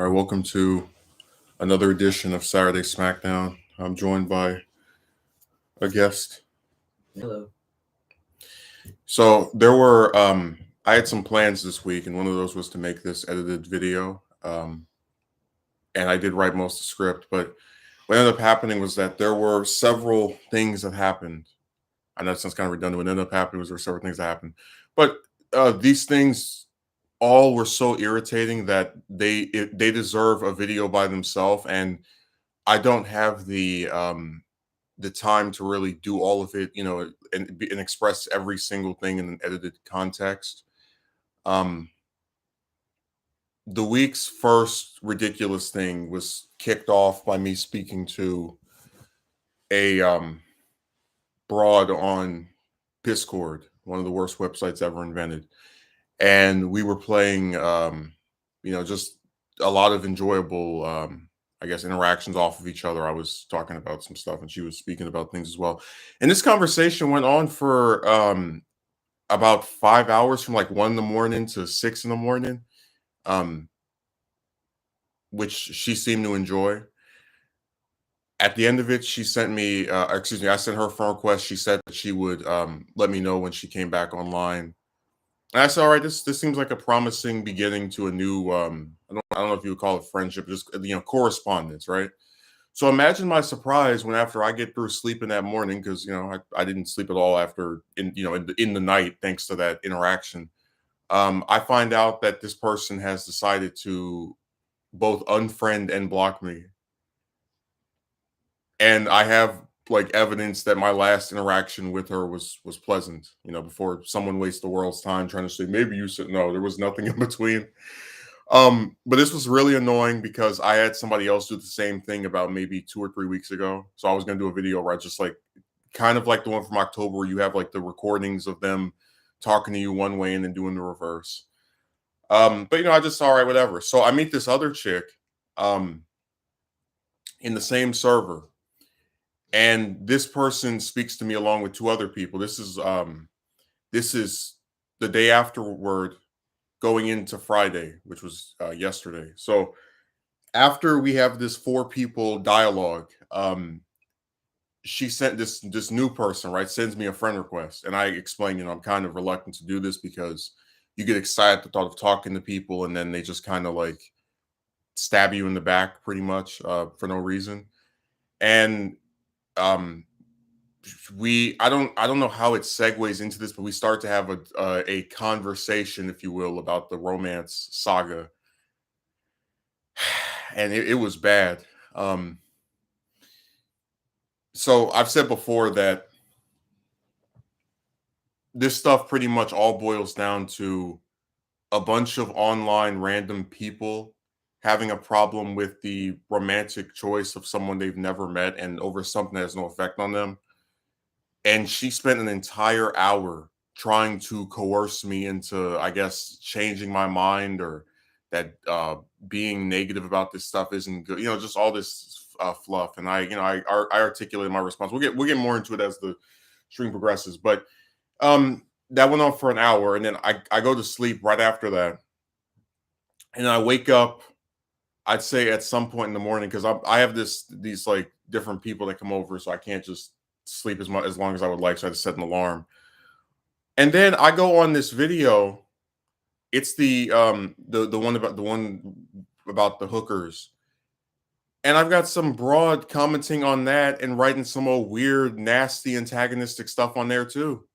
All right, welcome to another edition of Saturday Smackdown. I'm joined by a guest. Hello. So I had some plans this week, and one of those was to make this edited video. And I did write most of the script, but what ended up happening was that there were several things that happened. I know it sounds kind of redundant. What ended up happening was there were several things that happened, but these things all were so irritating that they deserve a video by themselves, and I don't have the time to really do all of it, and express every single thing in an edited context. Um, the week's first ridiculous thing was kicked off by me speaking to a broad on Discord, one of the worst websites ever invented, and we were playing, just a lot of enjoyable, I guess, interactions off of each other. I was talking about some stuff, and she was speaking about things as well. And this conversation went on for about 5 hours, from like 1 in the morning to 6 in the morning, um, which she seemed to enjoy. At the end of it, she sent me, excuse me, I sent her a friend request. She said that she would let me know when she came back online. And I said, all right, this seems like a promising beginning to a new I don't know if you would call it friendship, just correspondence, right? So imagine my surprise when, after I get through sleeping that morning, because I didn't sleep at all after in the night, thanks to that interaction. I find out that this person has decided to both unfriend and block me, and I have like evidence that my last interaction with her was pleasant. Before someone wastes the world's time trying to say maybe you should know, there was nothing in between. But this was really annoying because I had somebody else do the same thing about maybe 2 or 3 weeks ago. So I was gonna do a video where I just like, kind of like the one from October, where you have like the recordings of them talking to you one way and then doing the reverse. But I just, all right, whatever. So I meet this other chick um in the same server, and this person speaks to me along with two other people. This is the day afterward, going into Friday, which was yesterday. So after we have this four people dialogue, she sent this new person, right, sends me a friend request, and I explain, I'm kind of reluctant to do this because you get excited at the thought of talking to people, and then they just kind of like stab you in the back, pretty much, for no reason. And um, I don't know how it segues into this, but we start to have a conversation, if you will, about the romance saga, and it was bad. Um, so I've said before that this stuff pretty much all boils down to a bunch of online random people having a problem with the romantic choice of someone they've never met, and over something that has no effect on them. And she spent an entire hour trying to coerce me into, I guess, changing my mind, or that being negative about this stuff isn't good. Just all this fluff. And I articulated my response. We'll get more into it as the stream progresses. But that went on for an hour, and then I go to sleep right after that, and I wake up, I'd say, at some point in the morning, because I have these like different people that come over, so I can't just sleep as long as I would like. So I had to set an alarm, and then I go on this video. It's the one about the hookers, and I've got some broad commenting on that and writing some old weird, nasty, antagonistic stuff on there too.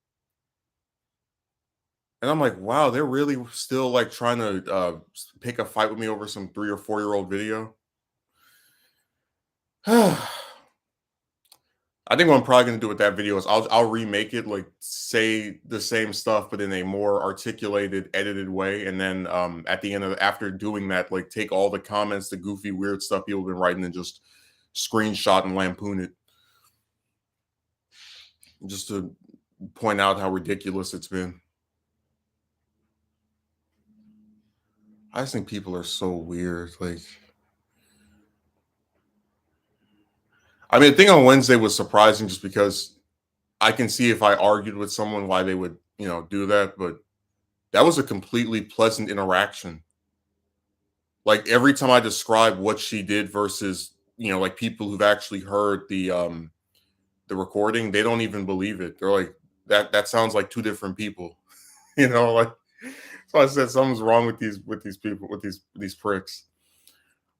And I'm like, wow, they're really still like trying to pick a fight with me over some 3 or 4 year old video. I think what I'm probably going to do with that video is I'll remake it, like say the same stuff, but in a more articulated, edited way. And then at the end of after doing that, like take all the comments, the goofy, weird stuff people have been writing, and just screenshot and lampoon it, just to point out how ridiculous it's been. I just think people are so weird. Like, I mean, the thing on Wednesday was surprising just because I can see if I argued with someone why they would, do that. But that was a completely pleasant interaction. Like every time I describe what she did versus, like people who've actually heard the recording, they don't even believe it. They're like, that sounds like two different people. Like, so I said something's wrong with these people, with these pricks.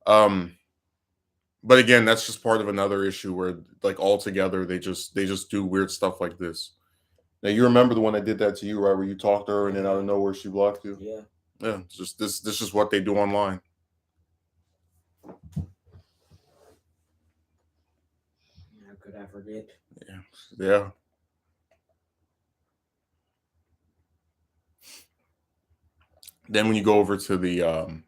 Um, but again, that's just part of another issue where like altogether they just do weird stuff like this. Now you remember the one that did that to you, right? Where you talked to her and then out of nowhere she blocked you. Yeah. Yeah, it's just this is what they do online. How could I forget? Yeah. Yeah. Then when you go over to the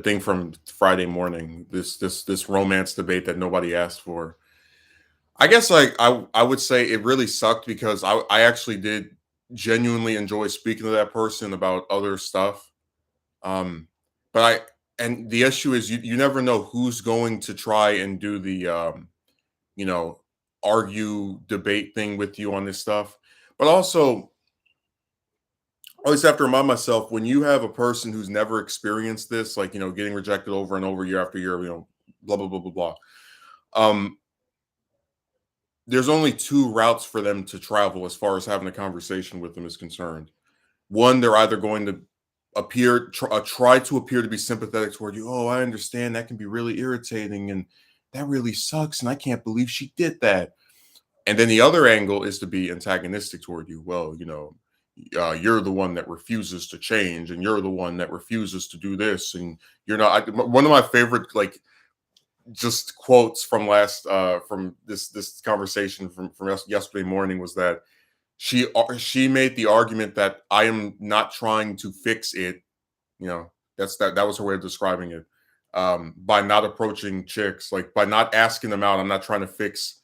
thing from Friday morning, this romance debate that nobody asked for. I guess like I would say it really sucked because I actually did genuinely enjoy speaking to that person about other stuff. Um, but and the issue is you never know who's going to try and do the you know argue debate thing with you on this stuff. But also, I always have to remind myself when you have a person who's never experienced this, like getting rejected over and over year after year, blah blah blah blah blah. Um, there's only two routes for them to travel as far as having a conversation with them is concerned. One, they're either going to try to appear to be sympathetic toward you. Oh, I understand that can be really irritating, and that really sucks, and I can't believe she did that. And then the other angle is to be antagonistic toward you. Well, you're the one that refuses to change, and you're the one that refuses to do this, and you're not. One of my favorite just quotes from from this conversation from yesterday morning was that she made the argument that I am not trying to fix it. That was her way of describing it. By not approaching chicks, like by not asking them out, I'm not trying to fix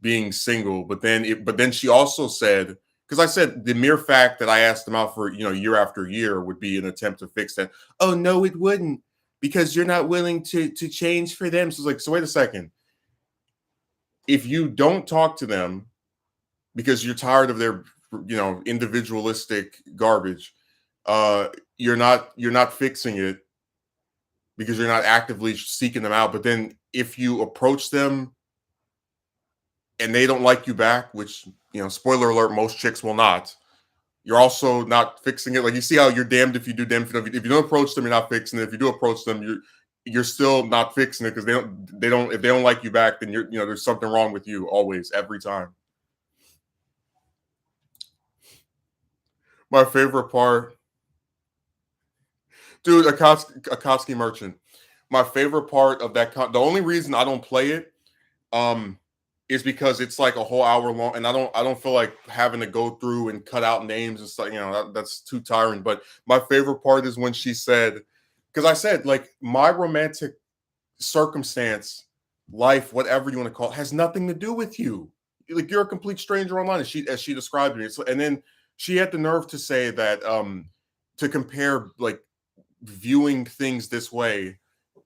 being single. But then she also said, because I said the mere fact that I asked them out for year after year would be an attempt to fix that. Oh no, it wouldn't, because you're not willing to change for them. So it's like, so wait a second. If you don't talk to them because you're tired of their individualistic garbage, you're not fixing it because you're not actively seeking them out. But then if you approach them and they don't like you back, which spoiler alert, most chicks will not. You're also not fixing it. Like, you see how you're damned if you do, damned if you don't. If you don't approach them, you're not fixing it. If you do approach them, you're still not fixing it because they don't if they don't like you back, then there's something wrong with you always, every time. My favorite part, dude, Akatsuki Merchant. My favorite part of the only reason I don't play it, um, is because it's like a whole hour long, and I don't feel like having to go through and cut out names and stuff. That's too tiring. But my favorite part is when she said, because I said like my romantic circumstance, life, whatever you want to call it, has nothing to do with you. Like, you're a complete stranger online, as she described me. And then she had the nerve to say that to compare like viewing things this way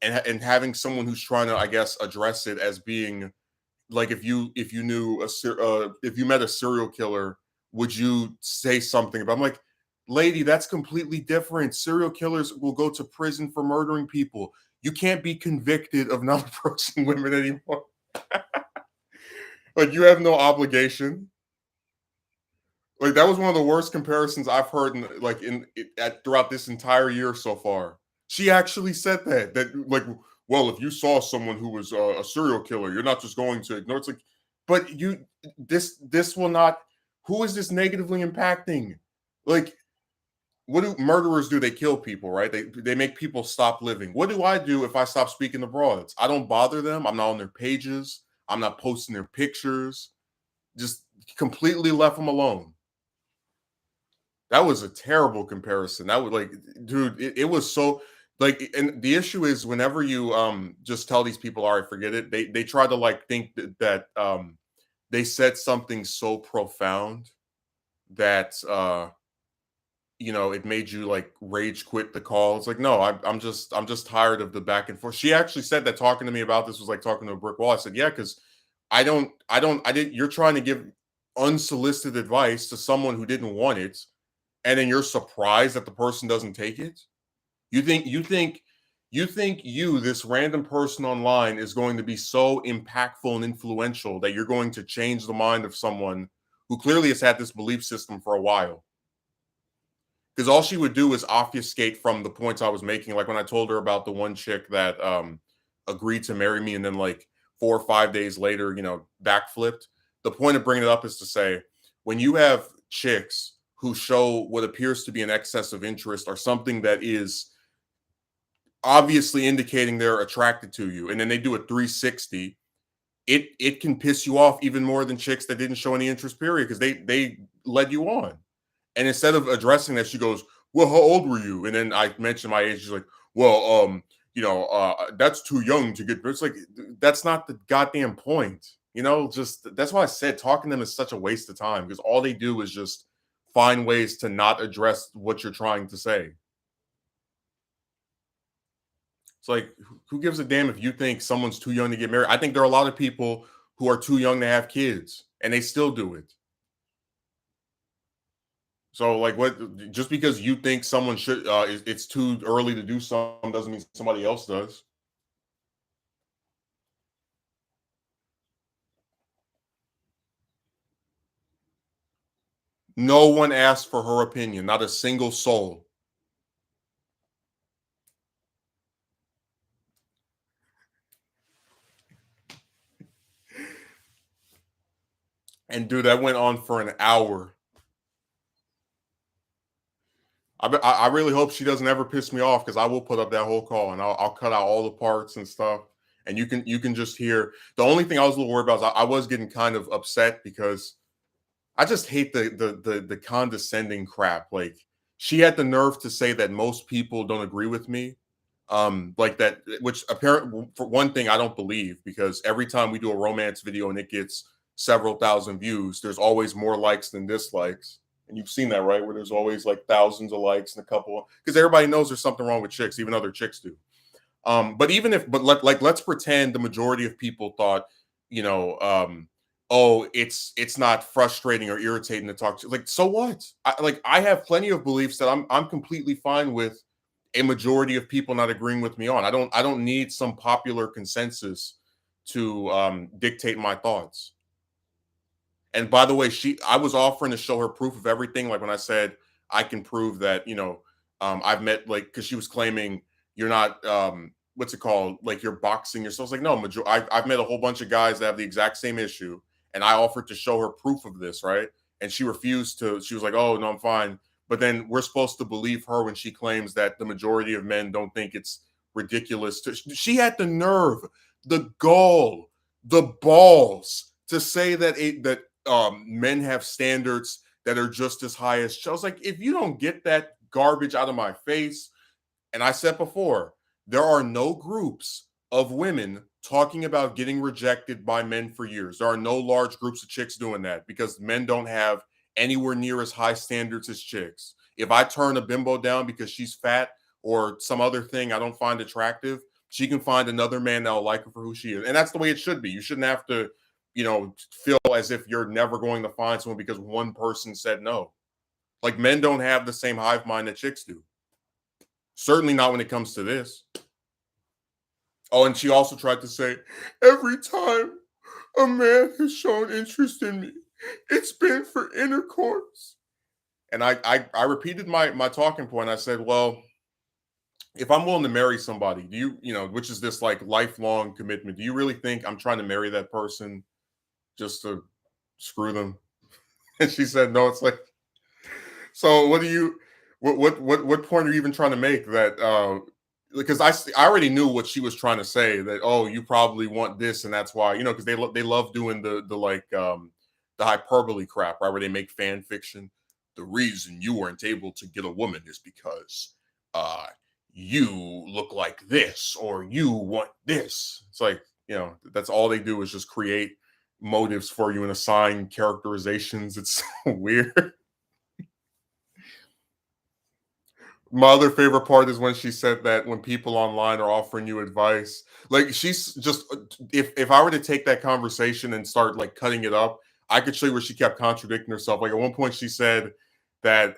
and having someone who's trying to, I guess, address it as being like, if you met a serial killer, would you say something about? I'm like, lady, that's completely different. Serial killers will go to prison for murdering people. You can't be convicted of not approaching women anymore. Like, you have no obligation. Like, that was one of the worst comparisons I've heard throughout this entire year so far. She actually said that like, well, if you saw someone who was a serial killer, you're not just going to ignore. It's like, but this will not. Who is this negatively impacting? Like, what do murderers do? They kill people, right? They make people stop living. What do I do if I stop speaking to broads? I don't bother them. I'm not on their pages. I'm not posting their pictures. Just completely left them alone. That was a terrible comparison. That was like, dude, it was so like, and the issue is whenever you just tell these people, all right, forget it, they try to like think that they said something so profound that it made you like rage quit the call. It's like, no, I'm just tired of the back and forth. She actually said that talking to me about this was like talking to a brick wall. I said, yeah, because I didn't you're trying to give unsolicited advice to someone who didn't want it, and then you're surprised that the person doesn't take it. You think this random person online is going to be so impactful and influential that you're going to change the mind of someone who clearly has had this belief system for a while? Because all she would do is obfuscate from the points I was making. Like when I told her about the one chick that agreed to marry me and then like 4 or 5 days later, backflipped. The point of bringing it up is to say when you have chicks who show what appears to be an excess of interest or something that is obviously indicating they're attracted to you, and then they do a 360, it can piss you off even more than chicks that didn't show any interest, period, because they led you on. And instead of addressing that, she goes, "Well, how old were you?" And then I mentioned my age. She's like, "Well, that's too young to get." It's like that's not the goddamn point. Just that's why I said talking to them is such a waste of time because all they do is just find ways to not address what you're trying to say. It's like, who gives a damn if you think someone's too young to get married? I think there are a lot of people who are too young to have kids and they still do it. So, like, what? Just because you think someone should, it's too early to do something doesn't mean somebody else does. No one asked for her opinion, not a single soul. And dude, that went on for an hour. I really hope she doesn't ever piss me off because I will put up that whole call and I'll cut out all the parts and stuff. And you can just hear. The only thing I was a little worried about is I was getting kind of upset because I just hate the condescending crap. Like she had the nerve to say that most people don't agree with me. Like that, which apparently for one thing I don't believe because every time we do a romance video and it gets several thousand views, there's always more likes than dislikes. And you've seen that, right? Where there's always like thousands of likes and a couple because everybody knows there's something wrong with chicks, even other chicks do. But even if, but let's pretend the majority of people thought, you know, oh, it's not frustrating or irritating to talk to. Like, so what? I have plenty of beliefs that I'm completely fine with a majority of people not agreeing with me on. I don't need some popular consensus to dictate my thoughts. And by the way, I was offering to show her proof of everything. Like when I said I can prove that, I've met like because she was claiming you're not what's it called? Like you're boxing yourself. I was like, no, I've met a whole bunch of guys that have the exact same issue, and I offered to show her proof of this, right? And she refused to. She was like, oh no, I'm fine. But then we're supposed to believe her when she claims that the majority of men don't think it's ridiculous. She had the nerve, the gall, the balls to say that men have standards that are just as high as. I was like, if you don't get that garbage out of my face, and I said before, there are no groups of women talking about getting rejected by men for years. There are no large groups of chicks doing that because men don't have anywhere near as high standards as chicks. If I turn a bimbo down because she's fat or some other thing I don't find attractive, she can find another man that'll like her for who she is. And that's the way it should be. You shouldn't have to, feel as if you're never going to find someone because one person said no. Like men don't have the same hive mind that chicks do. Certainly not when it comes to this. Oh, and she also tried to say, every time a man has shown interest in me, it's been for intercourse. And I repeated my talking point. I said, well, if I'm willing to marry somebody, do which is this like lifelong commitment, do you really think I'm trying to marry that person just to screw them? And she said, no, it's like, so what do you what point are you even trying to make that because I already knew what she was trying to say that oh you probably want this and that's why because they love doing the like the hyperbole crap right where they make fan fiction. The reason you weren't able to get a woman is because uh you look like this or you want this. It's like that's all they do is just create motives for you and assign characterizations. It's so weird. My other favorite part is when she said that when people online are offering you advice, like she's just if I were to take that conversation and start like cutting it up, I could show you where she kept contradicting herself. Like at one point she said that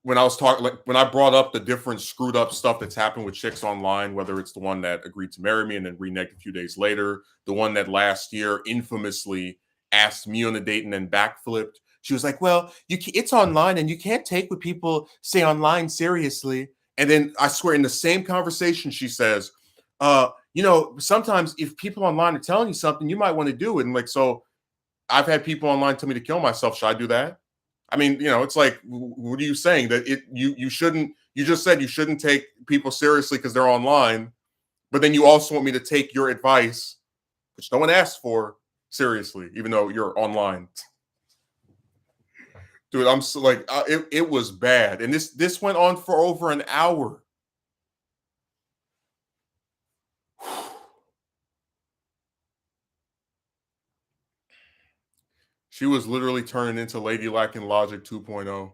when I was talking, like when I brought up the different screwed up stuff that's happened with chicks online, whether it's the one that agreed to marry me and then reneged a few days later, the one that last year infamously asked me on a date and then backflipped. She was like, "Well, it's online and you can't take what people say online seriously." And then I swear, in the same conversation, she says, sometimes if people online are telling you something, you might want to do it." And like, so I've had people online tell me to kill myself. Should I do that? I mean, it's like, what are you saying? That you shouldn't? You just said you shouldn't take people seriously because they're online, but then you also want me to take your advice, which no one asked for, seriously, even though you're online. Dude, I'm so like, it was bad, and this went on for over an hour. She was literally turning into Lady Lack in Logic 2.0.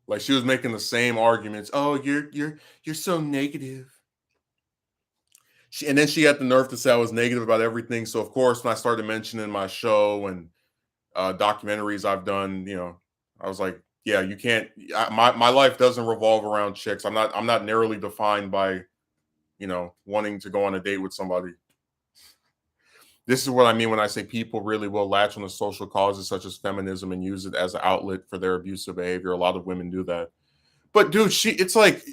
Like she was making the same arguments. Oh, you're so negative. And then she had the nerve to say I was negative about everything. So of course, when I started mentioning my show and documentaries I've done, I was like, yeah, you can't. My life doesn't revolve around chicks. I'm not narrowly defined by wanting to go on a date with somebody. This is what I mean when I say people really will latch on to social causes such as feminism and use it as an outlet for their abusive behavior. A lot of women do that. But dude, it's like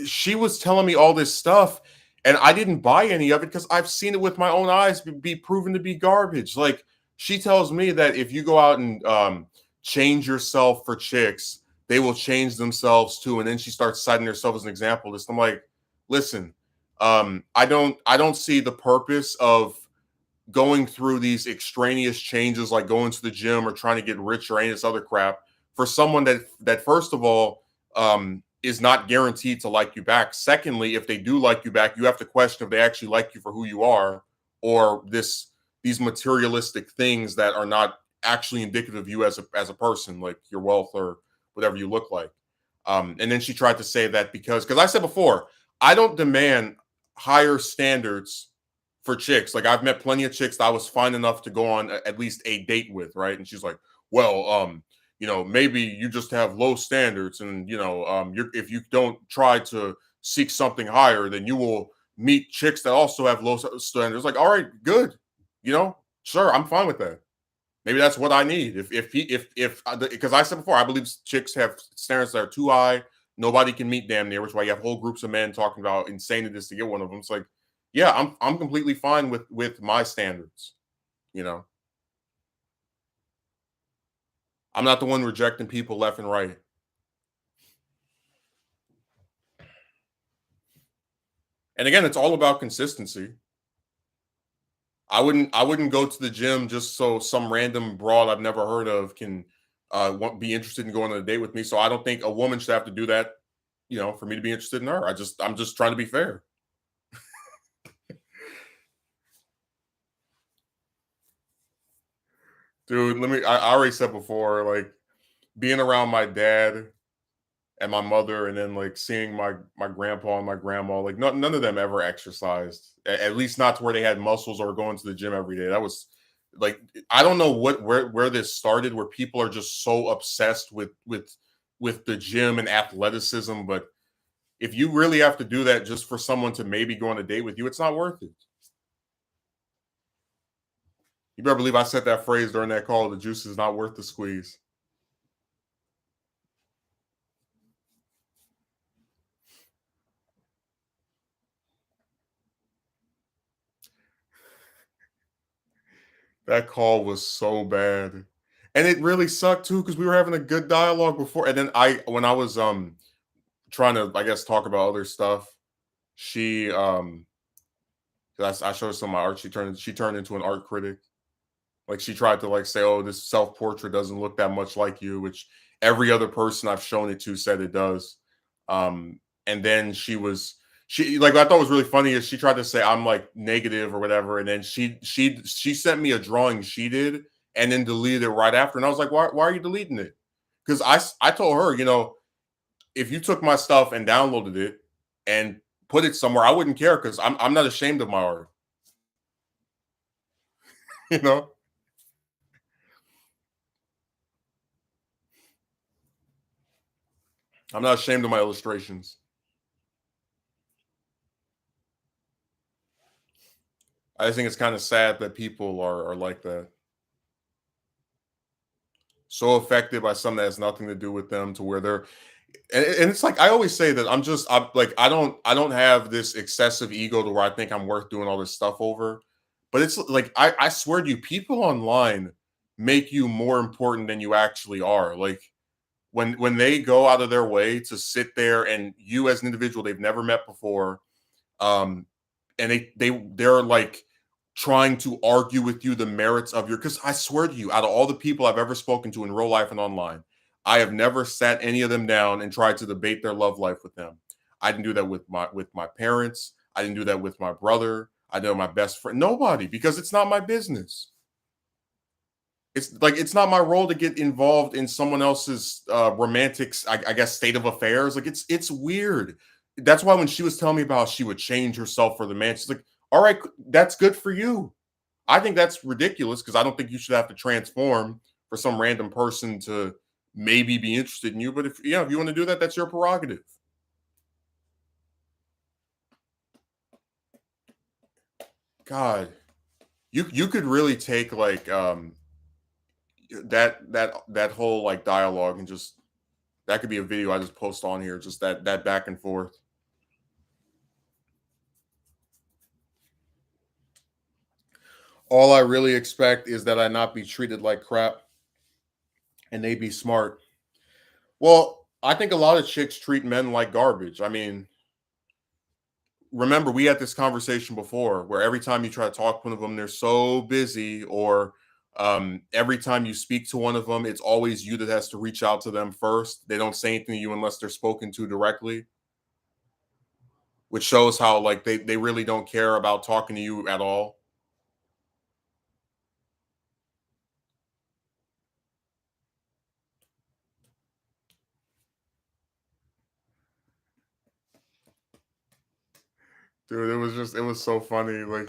she was telling me all this stuff and I didn't buy any of it because I've seen it with my own eyes be proven to be garbage. Like she tells me that if you go out and change yourself for chicks, they will change themselves too. And then she starts citing herself as an example. This I'm like, listen, I don't see the purpose of going through these extraneous changes like going to the gym or trying to get rich or any of this other crap for someone that first of all is not guaranteed to like you back. Secondly, if they do like you back, you have to question if they actually like you for who you are or these materialistic things that are not actually indicative of you as a person, like your wealth or whatever you look like. And then she tried to say that because I said before, I don't demand higher standards for chicks. Like I've met plenty of chicks that I was fine enough to go on at least a date with, right? And she's like, well, maybe you just have low standards, and if you don't try to seek something higher, then you will meet chicks that also have low standards. Like, all right, good, sure, I'm fine with that. Maybe that's what I need. If because I said before, I believe chicks have standards that are too high. Nobody can meet damn near, which is why you have whole groups of men talking about insane it is to get one of them. It's like, yeah, I'm completely fine with my standards. You know, I'm not the one rejecting people left and right. And again, it's all about consistency. I wouldn't go to the gym just so some random broad I've never heard of can be interested in going on a date with me. So I don't think a woman should have to do that, for me to be interested in her. I'm just trying to be fair. Dude, I already said before, like being around my dad and my mother and then like seeing my grandpa and my grandma, like none of them ever exercised, at least not to where they had muscles or were going to the gym every day. That was like, I don't know where this started, where people are just so obsessed with the gym and athleticism. But if you really have to do that just for someone to maybe go on a date with you, it's not worth it. You better believe I said that phrase during that call. The juice is not worth the squeeze. That call was so bad. And it really sucked too, because we were having a good dialogue before. And then when I was trying to, I guess, talk about other stuff, she 'cause I showed her some of my art. She turned into an art critic. Like she tried to like say, "Oh, this self portrait doesn't look that much like you," which every other person I've shown it to said it does. And then she like what I thought was really funny is she tried to say I'm like negative or whatever, and then she sent me a drawing she did and then deleted it right after, and I was like, why are you deleting it? Because I told her, if you took my stuff and downloaded it and put it somewhere, I wouldn't care because I'm not ashamed of my art, you know. I'm not ashamed of my illustrations. I just think it's kind of sad that people are like that. So affected by something that has nothing to do with them to where they're and it's like I always say that I'm like I don't have this excessive ego to where I think I'm worth doing all this stuff over. But it's like I swear to you, people online make you more important than you actually are. Like when they go out of their way to sit there and you as an individual they've never met before, um, and they're like trying to argue with you the merits of your because I swear to you, out of all the people I've ever spoken to in real life and online, I have never sat any of them down and tried to debate their love life with them. I didn't do that with my parents. I didn't do that with my brother. I did it with my best friend. Nobody, because it's not my business. It's like it's not my role to get involved in someone else's romantic, I guess, state of affairs. Like it's weird. That's why when she was telling me about how she would change herself for the man, she's like, "All right, that's good for you." I think that's ridiculous because I don't think you should have to transform for some random person to maybe be interested in you. But if you want to do that, that's your prerogative. God, you could really take like that whole like dialogue and just that could be a video I just post on here, just that back and forth. All I really expect is that I not be treated like crap and they be smart. Well, I think a lot of chicks treat men like garbage. I mean, remember we had this conversation before where every time you try to talk to one of them, they're so busy, or every time you speak to one of them, it's always you that has to reach out to them first. They don't say anything to you unless they're spoken to directly, which shows how like they really don't care about talking to you at all. Dude, it was so funny. Like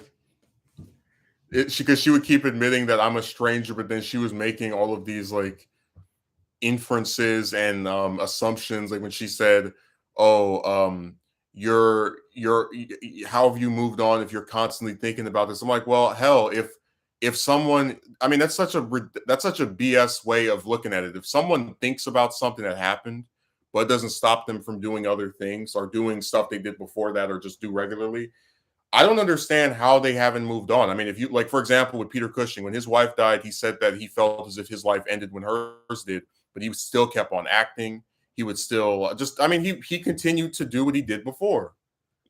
she because she would keep admitting that I'm a stranger, but then she was making all of these like inferences and assumptions. Like when she said, "Oh, how have you moved on if you're constantly thinking about this?" I'm like, "Well, hell, if someone, I mean, that's such a BS way of looking at it. If someone thinks about something that happened, but it doesn't stop them from doing other things or doing stuff they did before that or just do regularly." I don't understand how they haven't moved on. I mean, if you like, for example, with Peter Cushing, when his wife died, he said that he felt as if his life ended when hers did, but he still kept on acting. He would still I mean, he continued to do what he did before,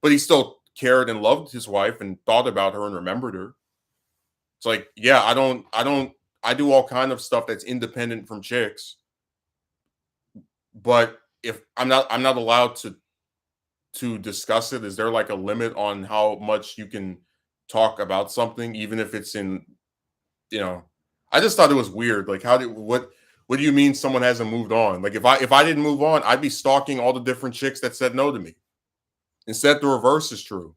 but he still cared and loved his wife and thought about her and remembered her. It's like, yeah, I do all kind of stuff that's independent from chicks, but if I'm not allowed to discuss it? Is there like a limit on how much you can talk about something, even if it's in, you know? I just thought it was weird. Like, what do you mean someone hasn't moved on? Like, if I didn't move on, I'd be stalking all the different chicks that said no to me. Instead, the reverse is true.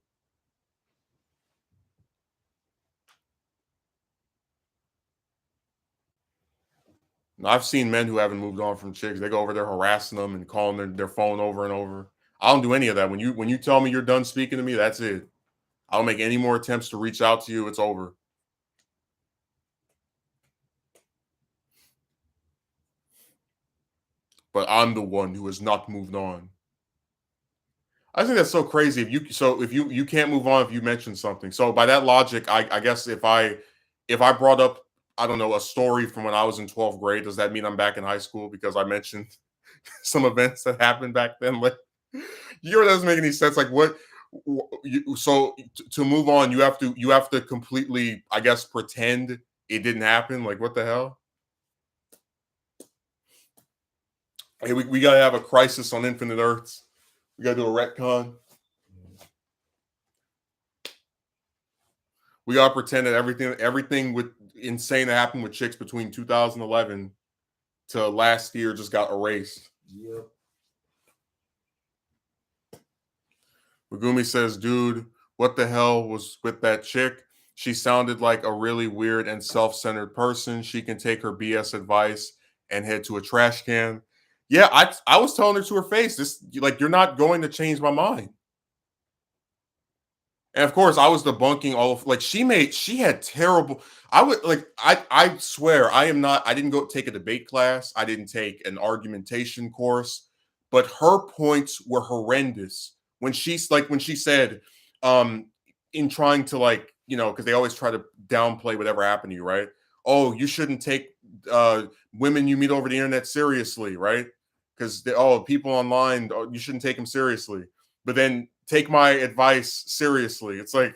And I've seen men who haven't moved on from chicks. They go over there harassing them and calling their phone over and over. I don't do any of that. When you tell me you're done speaking to me, that's it. I don't make any more attempts to reach out to you. It's over. But I'm the one who has not moved on. I think that's so crazy. If you can't move on if you mention something. So by that logic, I guess if I brought up I don't know a story from when I was in 12th grade, does that mean I'm back in high school because I mentioned some events that happened back then? Like, it doesn't make any sense. Like, to move on, you have to completely, I guess, pretend it didn't happen. Like, what the hell? Hey, we gotta have a crisis on Infinite Earths. We gotta do a retcon. We gotta pretend that everything with insane that happened with chicks between 2011 to last year just got erased. Yep. Megumi says, "Dude, what the hell was with that chick? She sounded like a really weird and self-centered person. She can take her BS advice and head to a trash can." Yeah, I was telling her to her face, this like you're not going to change my mind. And of course, I was debunking all of like she had terrible. I would like I swear I am not. I didn't go take a debate class. I didn't take an argumentation course, but her points were horrendous when she said, um, in trying to like because they always try to downplay whatever happened to you, right? Oh, you shouldn't take women you meet over the internet seriously, right? Because people online, you shouldn't take them seriously. But then take my advice seriously. It's like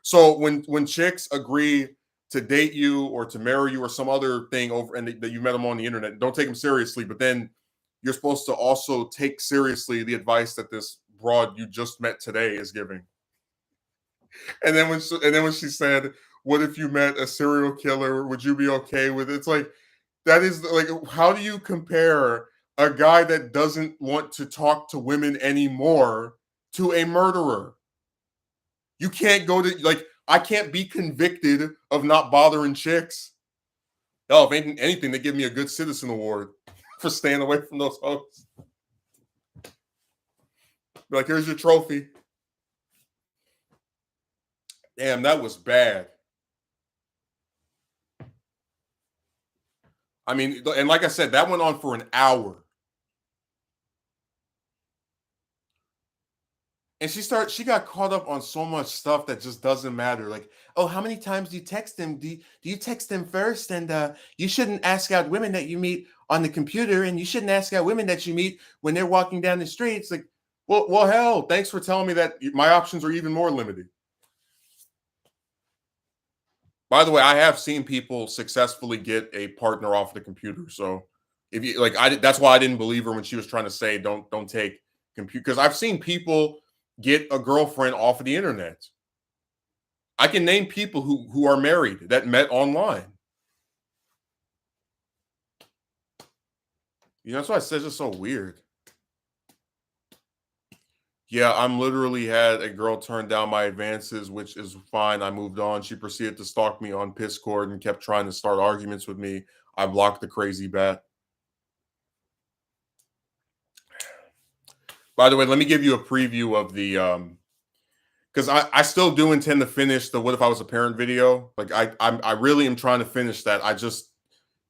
so when chicks agree to date you or to marry you or some other thing over and that you met them on the internet, don't take them seriously. But then you're supposed to also take seriously the advice that this broad you just met today is giving. And then when she said, "What if you met a serial killer? Would you be okay with it?" It's like that is like how do you compare a guy that doesn't want to talk to women anymore to a murderer? You can't go to like I can't be convicted of not bothering chicks. Oh, if anything, they give me a good citizen award for staying away from those hoes. Like, here's your trophy. Damn, that was bad. I mean, and like I said, that went on for an hour. And she got caught up on so much stuff that just doesn't matter. Like, oh, how many times do you text them? Do you text them first? And you shouldn't ask out women that you meet on the computer, and you shouldn't ask out women that you meet when they're walking down the street. It's like, well, hell, thanks for telling me that my options are even more limited. By the way, I have seen people successfully get a partner off the computer. So if you like, that's why I didn't believe her when she was trying to say don't take computer because I've seen people get a girlfriend off of the internet. I can name people who are married that met online. That's why I said it's just so weird. Yeah, I'm literally had a girl turn down my advances, which is fine. I moved on. She proceeded to stalk me on Discord and kept trying to start arguments with me. I blocked the crazy bat. By the way, let me give you a preview of the because I still do intend to finish the "What If I Was a Parent" video. Like I really am trying to finish that. I just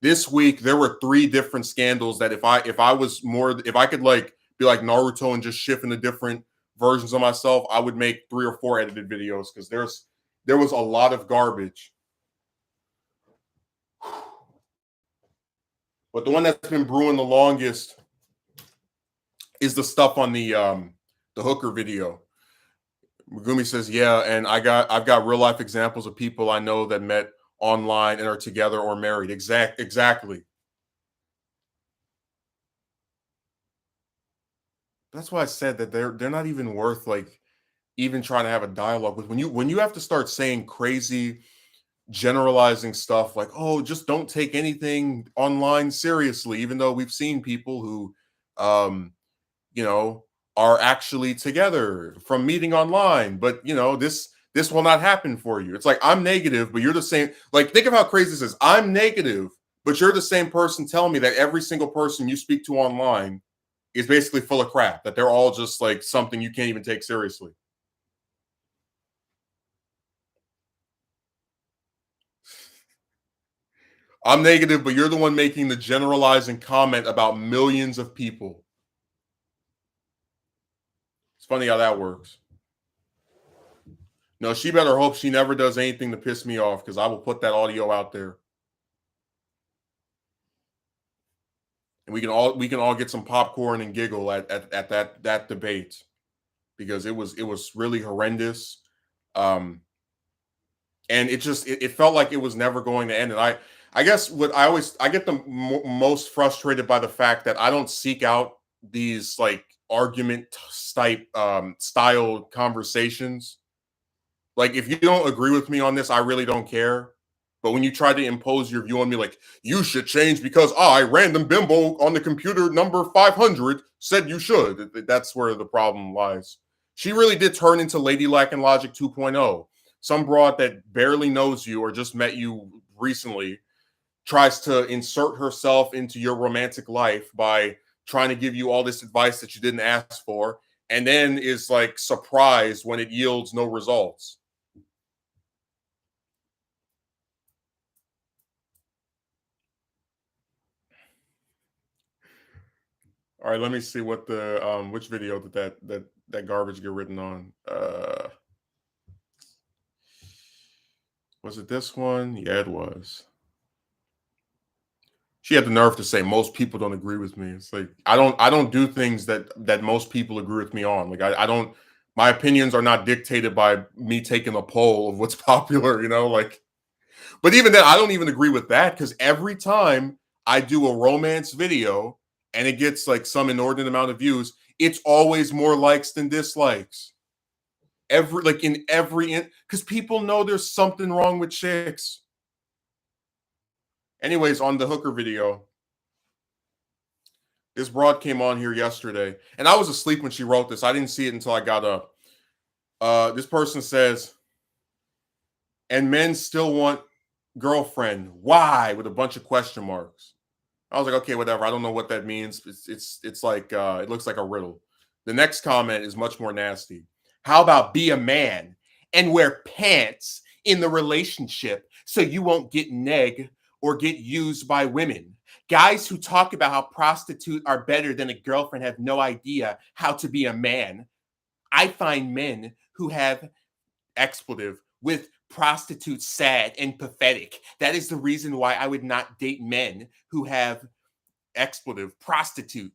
this week there were 3 different scandals that if I could like be like Naruto and just shift into different versions of myself, I would make 3 or 4 edited videos because there was a lot of garbage. But the one that's been brewing the longest is the stuff on the hooker video. Megumi says, "Yeah, and I've got real life examples of people I know that met online and are together or married." Exactly. That's why I said that they're not even worth like even trying to have a dialogue with. When you have to start saying crazy generalizing stuff like, "Oh, just don't take anything online seriously," even though we've seen people who um you know, are actually together from meeting online. But this will not happen for you. It's like I'm negative, but you're the same. Like, think of how crazy this is. I'm negative, but you're the same person telling me that every single person you speak to online is basically full of crap, that they're all just like something you can't even take seriously. I'm negative, but you're the one making the generalizing comment about millions of people. It's funny how that works. No, she better hope she never does anything to piss me off because I will put that audio out there. And we can all get some popcorn and giggle at that debate because it was really horrendous. Um, and it felt like it was never going to end. And I guess what I get the most frustrated by the fact that I don't seek out these like argument type style conversations. Like, if you don't agree with me on this, I really don't care. But when you try to impose your view on me, like, you should change because I, random bimbo on the computer number 500, said you should, that's where the problem lies. She really did turn into Lady Lack and Logic 2.0. Some broad that barely knows you or just met you recently tries to insert herself into your romantic life by trying to give you all this advice that you didn't ask for, and then is like surprised when it yields no results. All right, let me see what the which video did that garbage get written on. Was it this one? Yeah, it was. She had the nerve to say most people don't agree with me. It's like I don't do things that most people agree with me on. Like I don't, my opinions are not dictated by me taking a poll of what's popular, like, but even then I don't even agree with that, because every time I do a romance video and it gets like some inordinate amount of views, it's always more likes than dislikes. Because people know there's something wrong with chicks. Anyways, on the hooker video, this broad came on here yesterday, and I was asleep when she wrote this. I didn't see it until I got up. This person says, and men still want girlfriend. Why? With a bunch of question marks. I was like, okay, whatever. I don't know what that means. It's like it looks like a riddle. The next comment is much more nasty. How about be a man and wear pants in the relationship so you won't get neg or get used by women? Guys who talk about how prostitutes are better than a girlfriend have no idea how to be a man. I find men who have expletive with prostitutes sad and pathetic. That is the reason why I would not date men who have expletive prostitute.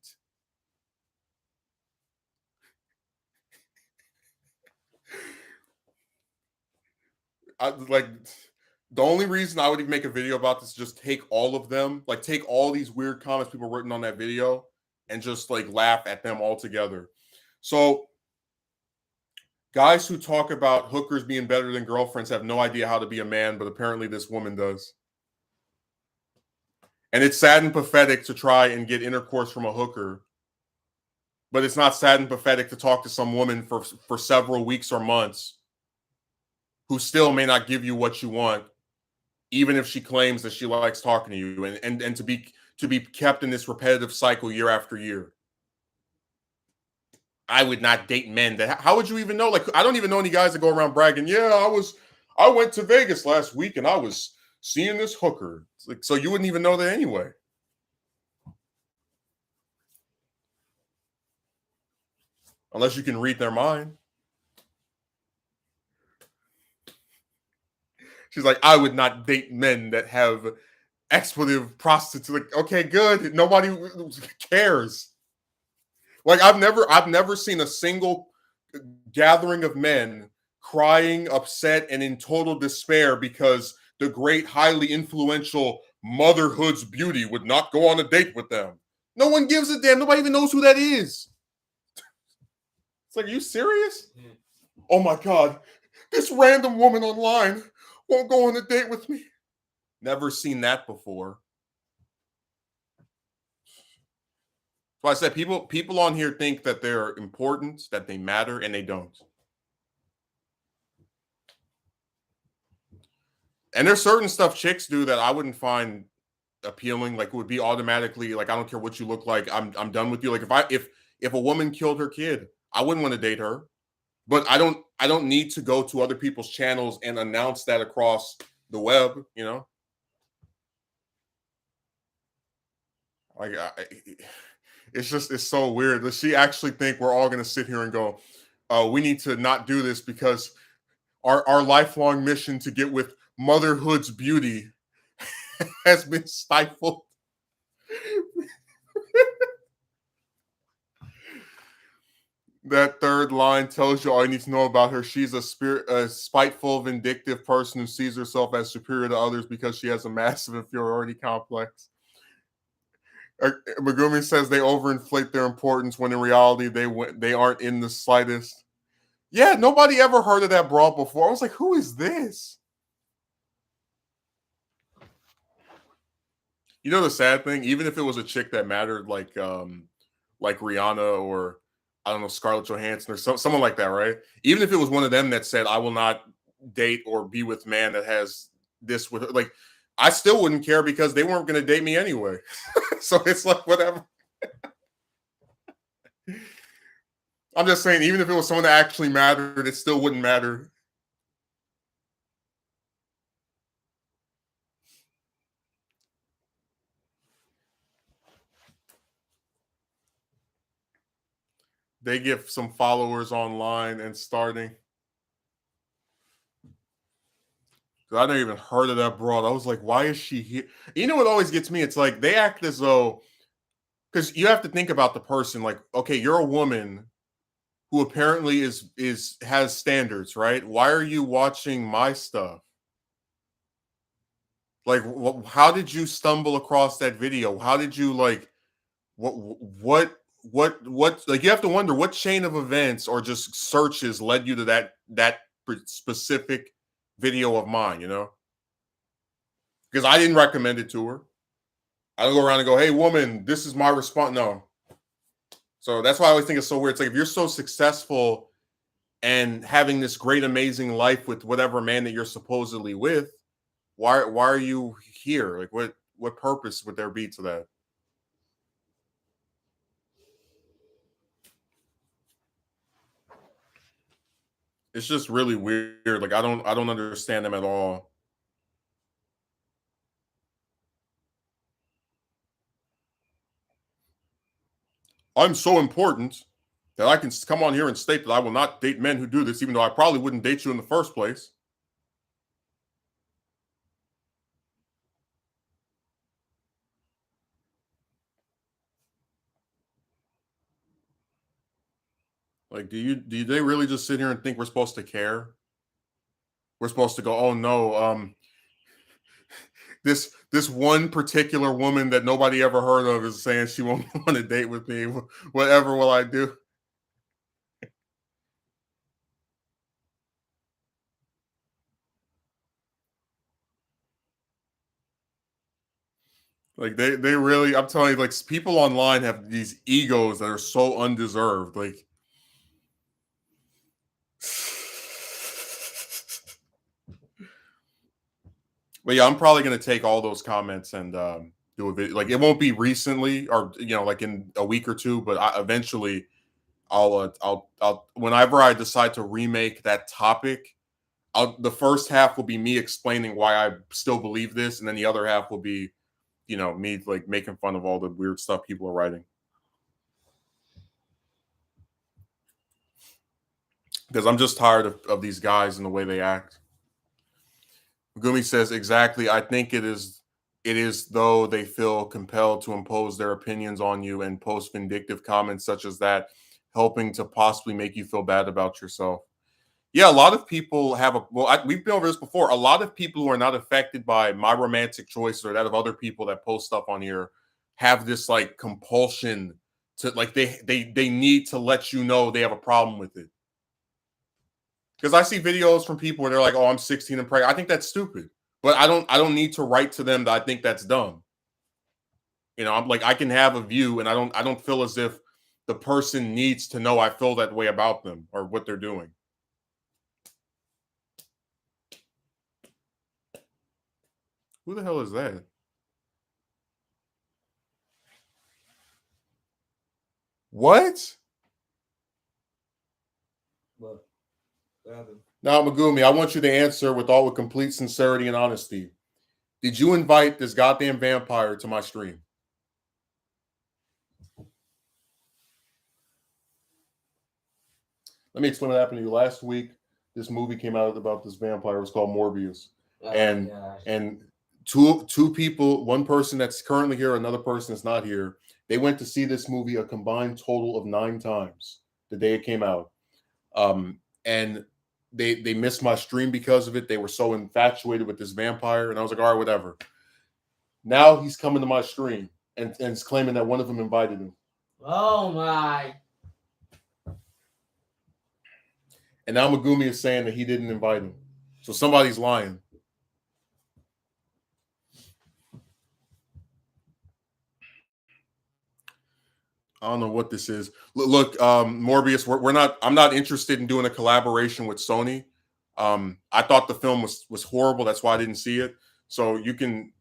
Like, the only reason I would even make a video about this is just take all of them, like take all these weird comments people written on that video and just like laugh at them all together. So guys who talk about hookers being better than girlfriends have no idea how to be a man, but apparently this woman does. And it's sad and pathetic to try and get intercourse from a hooker, but it's not sad and pathetic to talk to some woman for several weeks or months who still may not give you what you want, even if she claims that she likes talking to you, and to be kept in this repetitive cycle year after year. I would not date men that. How would you even know? Like, I don't even know any guys that go around bragging. Yeah, I went to Vegas last week and I was seeing this hooker. It's like, so you wouldn't even know that anyway. Unless you can read their mind. She's like, I would not date men that have expletive prostitutes. Like, okay, good. Nobody cares. Like, I've never seen a single gathering of men crying, upset, and in total despair because the great, highly influential motherhood's beauty would not go on a date with them. No one gives a damn. Nobody even knows who that is. It's like, are you serious? Yeah. Oh my God, this random woman online won't go on a date with me. Never seen that before. So I said people on here think that they're important, that they matter, and they don't. And there's certain stuff chicks do that I wouldn't find appealing. Like, it would be automatically like, I don't care what you look like, I'm done with you. Like, if a woman killed her kid, I wouldn't want to date her. But I don't need to go to other people's channels and announce that across the web, Like, it's so weird. Does she actually think we're all going to sit here and go, we need to not do this because our lifelong mission to get with motherhood's beauty has been stifled? That third line tells you all you need to know about her. She's a spiteful, vindictive person who sees herself as superior to others because she has a massive inferiority complex. Megumi says they overinflate their importance when in reality they aren't in the slightest. Yeah, nobody ever heard of that broad before. I was like, who is this? You know the sad thing? Even if it was a chick that mattered, like Rihanna or I don't know, Scarlett Johansson or someone like that, right? Even if it was one of them that said, I will not date or be with man that has this with her, like, I still wouldn't care because they weren't going to date me anyway. So it's like whatever. I'm just saying, even if it was someone that actually mattered, it still wouldn't matter. They get some followers online and starting. I never even heard of that broad. I was like, why is she here? You know what always gets me? It's like they act as though, because you have to think about the person. Like, okay, you're a woman who apparently is has standards, right? Why are you watching my stuff? Like, how did you stumble across that video? How did you like what like you have to wonder what chain of events or just searches led you to that specific video of mine, you know? Because I didn't recommend it to her. I don't go around and go, "Hey, woman, this is my response." No. So that's why I always think it's so weird. It's like if you're so successful and having this great, amazing life with whatever man that you're supposedly with, why are you here? Like, what purpose would there be to that? It's just really weird. Like, I don't understand them at all. I'm so important that I can come on here and state that I will not date men who do this, even though I probably wouldn't date you in the first place. Like, do they really just sit here and think we're supposed to care? We're supposed to go, oh no, this one particular woman that nobody ever heard of is saying she won't want to date with me. Whatever will I do? Like they really, I'm telling you, like people online have these egos that are so undeserved. Like but yeah, I'm probably gonna take all those comments and do a video. Like it won't be recently or like in a week or two, but eventually I'll whenever I decide to remake that topic, the first half will be me explaining why I still believe this, and then the other half will be, me like making fun of all the weird stuff people are writing. Because I'm just tired of these guys and the way they act. Gumi says exactly. I think it is though they feel compelled to impose their opinions on you and post vindictive comments such as that, helping to possibly make you feel bad about yourself. Yeah, a lot of people have we've been over this before. A lot of people who are not affected by my romantic choice or that of other people that post stuff on here have this like compulsion to like they need to let you know they have a problem with it. Because I see videos from people where they're like, "Oh, I'm 16 and pregnant." I think that's stupid, but I don't need to write to them that I think that's dumb. I'm like I can have a view, and I don't feel as if the person needs to know I feel that way about them or what they're doing. Who the hell is that? What? What? What happened? Now, Megumi, I want you to answer with complete sincerity and honesty. Did you invite this goddamn vampire to my stream? Let me explain what happened to you. Last week, this movie came out about this vampire. It was called Morbius. Oh, and gosh. and two people, one person that's currently here, another person that's not here, they went to see this movie a combined total of 9 times the day it came out. And they missed my stream because of it. They were so infatuated with this vampire, and I was like, all right, whatever. Now he's coming to my stream and is claiming that one of them invited him. Oh my. And now Megumi is saying that he didn't invite him. So somebody's lying. I don't know what this is. Look, Morbius, I'm not interested in doing a collaboration with Sony. I thought the film was horrible. That's why I didn't see it. So you can,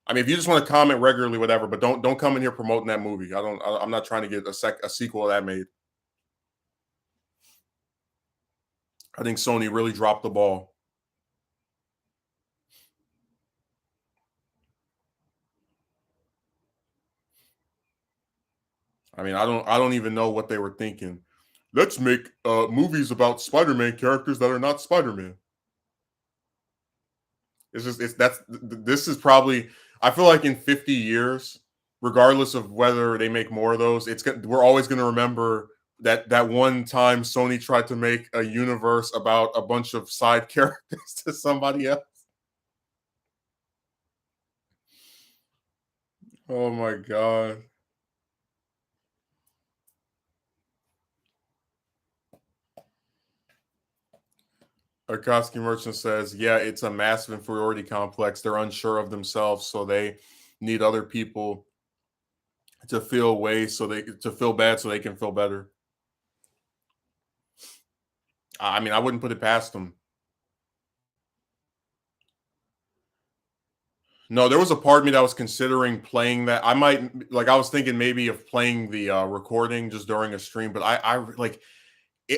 I mean, if you just want to comment regularly, whatever, but don't come in here promoting that movie. I'm not trying to get a sequel of that made. I think Sony really dropped the ball. I mean, I don't even know what they were thinking. Let's make movies about Spider-Man characters that are not Spider-Man. This is probably, I feel like in 50 years, regardless of whether they make more of those, we're always going to remember that one time Sony tried to make a universe about a bunch of side characters to somebody else. Oh my god. Akatsuki Merchant says, yeah, it's a massive inferiority complex. They're unsure of themselves, so they need other people to feel to feel bad so they can feel better. I mean, I wouldn't put it past them. No, there was a part of me that was considering playing that. I was thinking maybe of playing the recording just during a stream, but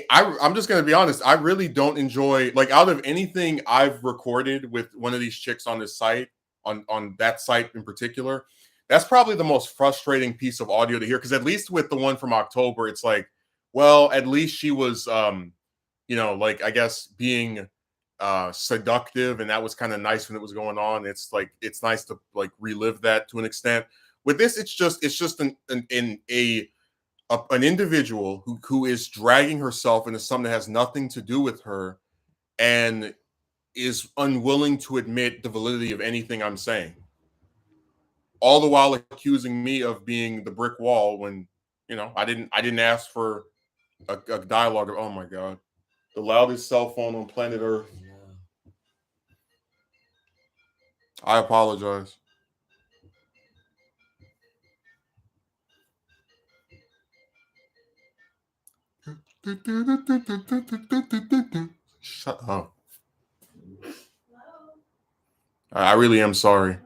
I'm just gonna be honest. I really don't enjoy, like, out of anything I've recorded with one of these chicks on this site, on that site in particular. That's probably the most frustrating piece of audio to hear, because at least with the one from October, it's like, well, at least she was, like, I guess being seductive, and that was kind of nice when it was going on. It's like it's nice to like relive that to an extent. With this, it's just an individual who is dragging herself into something that has nothing to do with her, and is unwilling to admit the validity of anything I'm saying, all the while accusing me of being the brick wall when I didn't ask for a dialogue. Oh my god, the loudest cell phone on planet Earth. I apologize. Shut up. I really am sorry.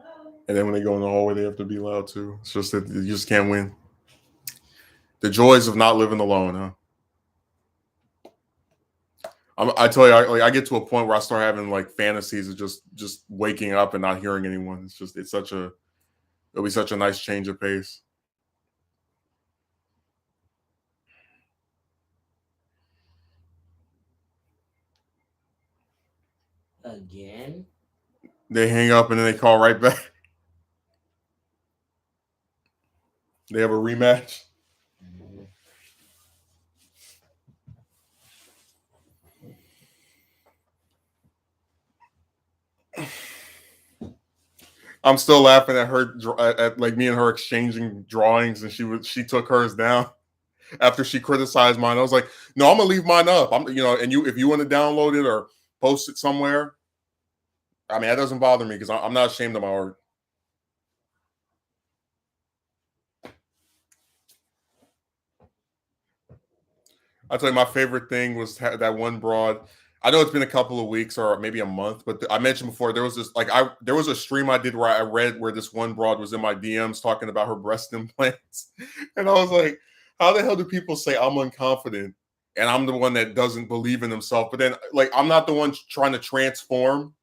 And then when they go in the hallway, they have to be loud too. It's just that you just can't win. The joys of not living alone, huh? I tell you, I get to a point where I start having like fantasies of just waking up and not hearing anyone. It'll be such a nice change of pace. Again? They hang up and then they call right back. They have a rematch. I'm still laughing at her at like me and her exchanging drawings, and she took hers down after she criticized mine. I was like, no, I'm gonna leave mine up. And if you want to download it or post it somewhere, I mean, that doesn't bother me because I'm not ashamed of my art. I tell you, my favorite thing was that one broad. I know it's been a couple of weeks or maybe a month, but I mentioned before there was there was a stream I did where I read where this one broad was in my DMs talking about her breast implants, and I was like, how the hell do people say I'm unconfident and I'm the one that doesn't believe in himself? But then like I'm not the one trying to transform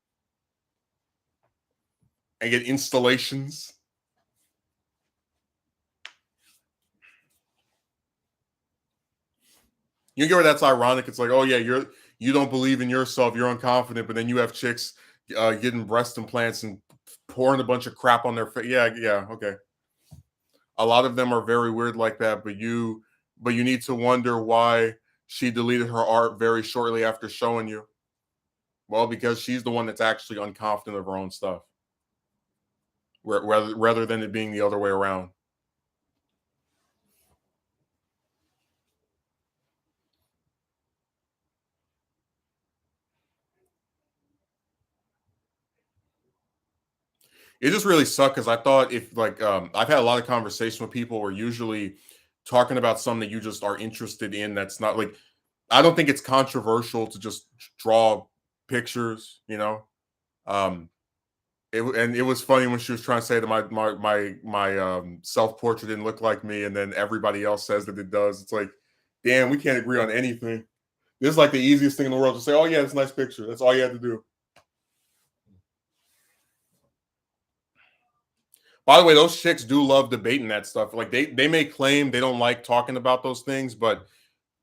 and get installations. You get where that's ironic. It's like, oh yeah, you don't believe in yourself, you're unconfident, but then you have chicks getting breast implants and pouring a bunch of crap on their face. Yeah, okay. A lot of them are very weird like that, but you need to wonder why she deleted her art very shortly after showing you. Well, because she's the one that's actually unconfident of her own stuff, rather than it being the other way around. It just really sucked because I thought if like I've had a lot of conversation with people where usually talking about something that you just are interested in that's not like, I don't think it's controversial to just draw pictures, um And it was funny when she was trying to say that my self portrait didn't look like me, and then everybody else says that it does. It's like, damn, we can't agree on anything. This is like the easiest thing in the world to say. Oh yeah, it's a nice picture. That's all you have to do. By the way, those chicks do love debating that stuff. Like they may claim they don't like talking about those things, but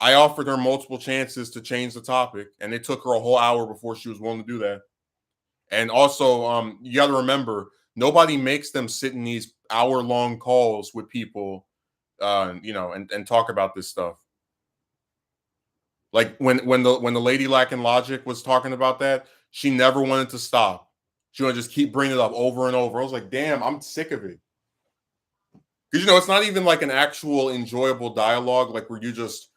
I offered her multiple chances to change the topic, and it took her a whole hour before she was willing to do that. And also, you got to remember, nobody makes them sit in these hour-long calls with people, and talk about this stuff. Like when the lady lacking logic was talking about that, she never wanted to stop. She would just keep bringing it up over and over. I was like, damn, I'm sick of it. Because it's not even like an actual enjoyable dialogue, like where you just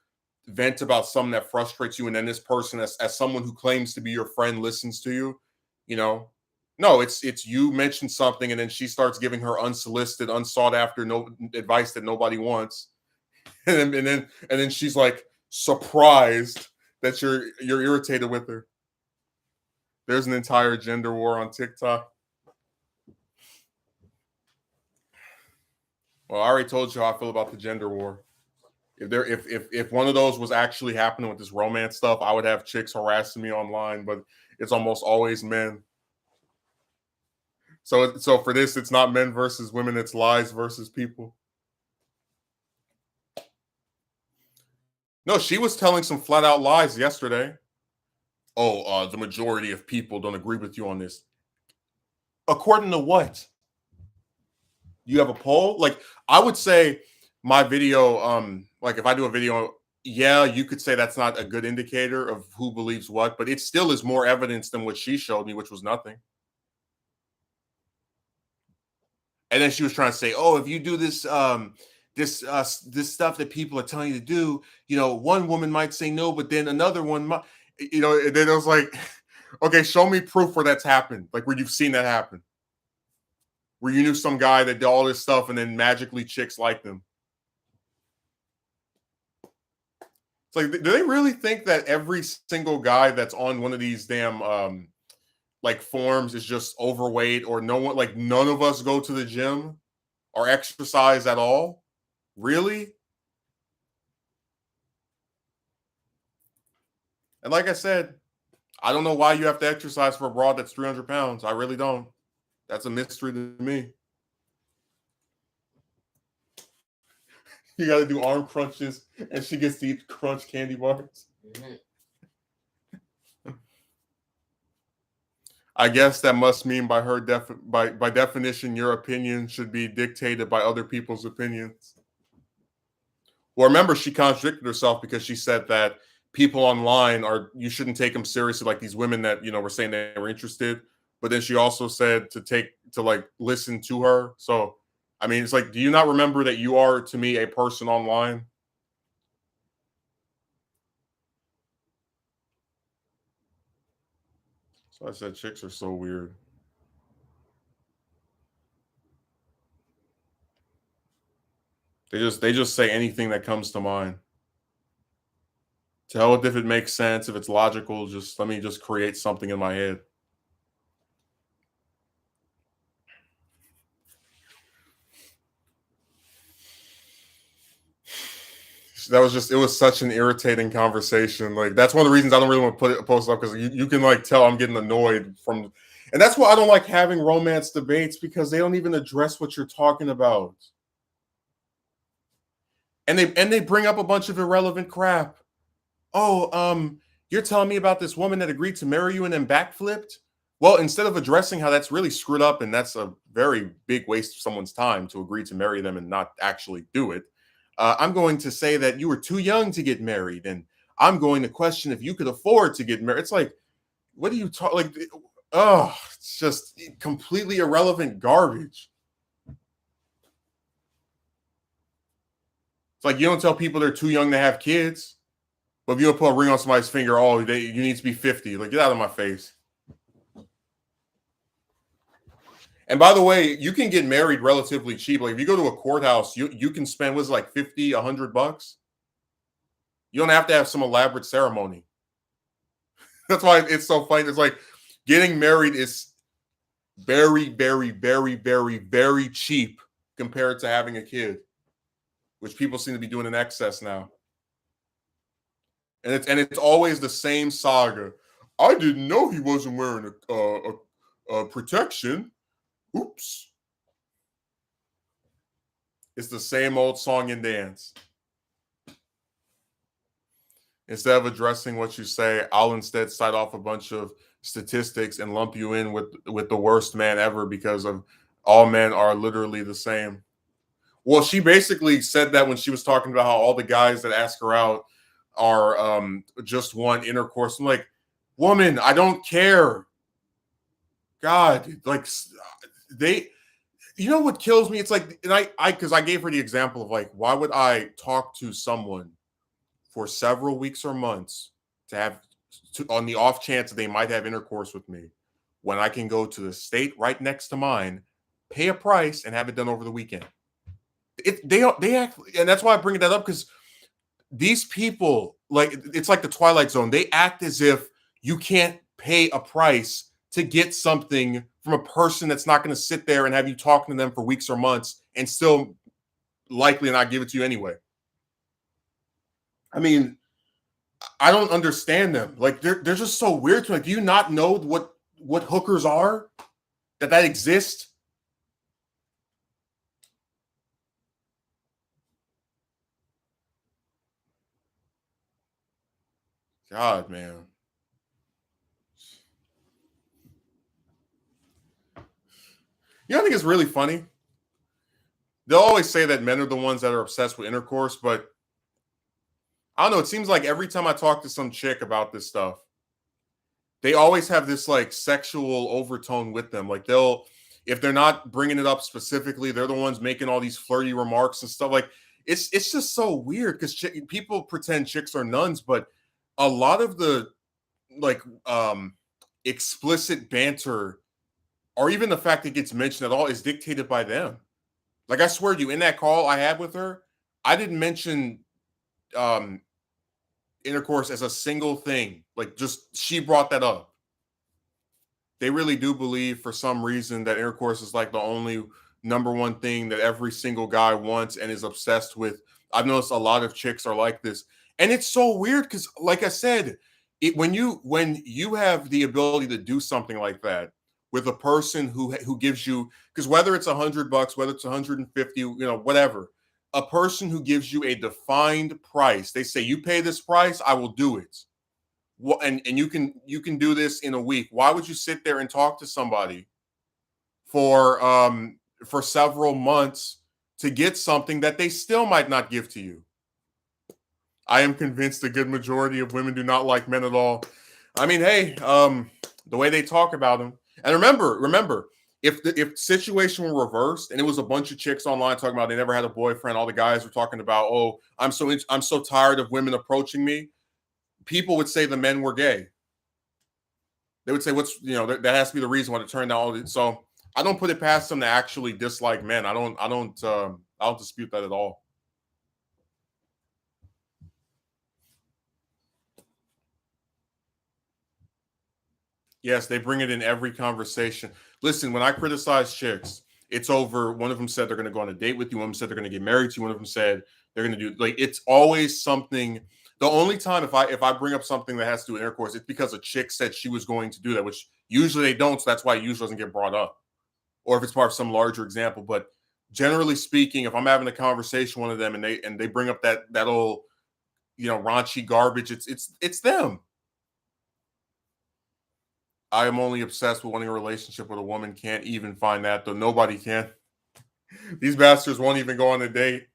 vent about something that frustrates you, and then this person, as someone who claims to be your friend, listens to you. You know, no, it's you mention something, and then she starts giving her unsolicited, unsought after no advice that nobody wants, and then she's like surprised that you're irritated with her. There's an entire gender war on TikTok. Well, I already told you how I feel about the gender war. If one of those was actually happening with this romance stuff, I would have chicks harassing me online, but it's almost always men. So for this, it's not men versus women, it's lies versus people. No, she was telling some flat out lies yesterday. Oh, the majority of people don't agree with you on this. According to what? You have a poll? Like, I would say my video, like if I do a video, yeah, you could say that's not a good indicator of who believes what, but it still is more evidence than what she showed me, which was nothing. And then she was trying to say, oh, if you do this stuff that people are telling you to do, one woman might say no, but then another one might, and then it was like, okay, show me proof where that's happened, like where you've seen that happen, where you knew some guy that did all this stuff and then magically chicks liked him. It's like, do they really think that every single guy that's on one of these damn like forms is just overweight, or no one, like none of us go to the gym or exercise at all? Really? And like I said, I don't know why you have to exercise for a broad that's 300 pounds. I really don't. That's a mystery to me. You got to do arm crunches, and she gets to eat crunch candy bars. Mm-hmm. I guess that must mean by her by definition, your opinion should be dictated by other people's opinions. Well, remember, she contradicted herself because she said that people online you shouldn't take them seriously, like these women that were saying they were interested. But then she also said to like listen to her. So I mean, it's like, do you not remember that you are to me a person online? So I said, chicks are so weird. They just say anything that comes to mind. Tell it if it makes sense, if it's logical. Just let me just create something in my head. It was such an irritating conversation. Like, that's one of the reasons I don't really want to post up, because you can like tell I'm getting annoyed from, and that's why I don't like having romance debates, because they don't even address what you're talking about. And they bring up a bunch of irrelevant crap. Oh, you're telling me about this woman that agreed to marry you and then backflipped? Well, instead of addressing how that's really screwed up and that's a very big waste of someone's time to agree to marry them and not actually do it, I'm going to say that you were too young to get married, and I'm going to question if you could afford to get married. It's like, what do you talk like? Oh, it's just completely irrelevant garbage. It's like, you don't tell people they're too young to have kids, but if you don't put a ring on somebody's finger, you need to be 50. Like, get out of my face. And by the way, you can get married relatively cheap. Like, if you go to a courthouse, you can spend, what's it, like $50, $100. You don't have to have some elaborate ceremony. That's why it's so funny. It's like, getting married is Very, very, very, very, very cheap compared to having a kid, which people seem to be doing in excess now. And it's always the same saga. I didn't know he wasn't wearing a protection. Oops. It's the same old song and dance. Instead of addressing what you say, I'll instead cite off a bunch of statistics and lump you in with the worst man ever because of all men are literally the same. Well, she basically said that when she was talking about how all the guys that ask her out are just want intercourse. I'm like, woman, I don't care. God, like they, you know what kills me? It's like, and because I gave her the example of like, why would I talk to someone for several weeks or months to have on the off chance that they might have intercourse with me when I can go to the state right next to mine, pay a price, and have it done over the weekend? They act, and that's why I bring that up because these people, like, it's like the Twilight Zone. They act as if you can't pay a price to get something from a person that's not going to sit there and have you talking to them for weeks or months and still likely not give it to you anyway. I mean, I don't understand them. Like they're just so weird to me. Like, do you not know what hookers are? That exist? God, man. You know, I think it's really funny. They'll always say that men are the ones that are obsessed with intercourse, but I don't know. It seems like every time I talk to some chick about this stuff, they always have this like sexual overtone with them. Like if they're not bringing it up specifically, they're the ones making all these flirty remarks and stuff. Like it's just so weird because people pretend chicks are nuns, but a lot of the like explicit banter or even the fact it gets mentioned at all is dictated by them. Like I swear to you, in that call I had with her, I didn't mention um intercourse as a single thing. Like just she brought that up. They really do believe for some reason that intercourse is like the only number one thing that every single guy wants and is obsessed with. I've noticed a lot of chicks are like this. And it's so weird because like I said, when you have the ability to do something like that with a person who gives you, because whether it's $100, whether it's 150, whatever, a person who gives you a defined price, they say you pay this price, I will do it. And you can do this in a week. Why would you sit there and talk to somebody for several months to get something that they still might not give to you? I am convinced a good majority of women do not like men at all. I mean, hey, the way they talk about them. And remember, if the situation were reversed and it was a bunch of chicks online talking about they never had a boyfriend, all the guys were talking about, oh, I'm so tired of women approaching me. People would say the men were gay. They would say, that has to be the reason why it turned out. So I don't put it past them to actually dislike men. I don't dispute that at all. Yes, they bring it in every conversation. Listen, when I criticize chicks, it's over. One of them said they're going to go on a date with you. One of them said they're going to get married to you. One of them said they're going to do, like, it's always something. The only time if I bring up something that has to do with intercourse, it's because a chick said she was going to do that, which usually they don't. So that's why it usually doesn't get brought up, or if it's part of some larger example. But generally speaking, if I'm having a conversation with one of them and they bring up that old raunchy garbage, it's them. I am only obsessed with wanting a relationship with a woman. Can't even find that, though. Nobody can. These bastards won't even go on a date.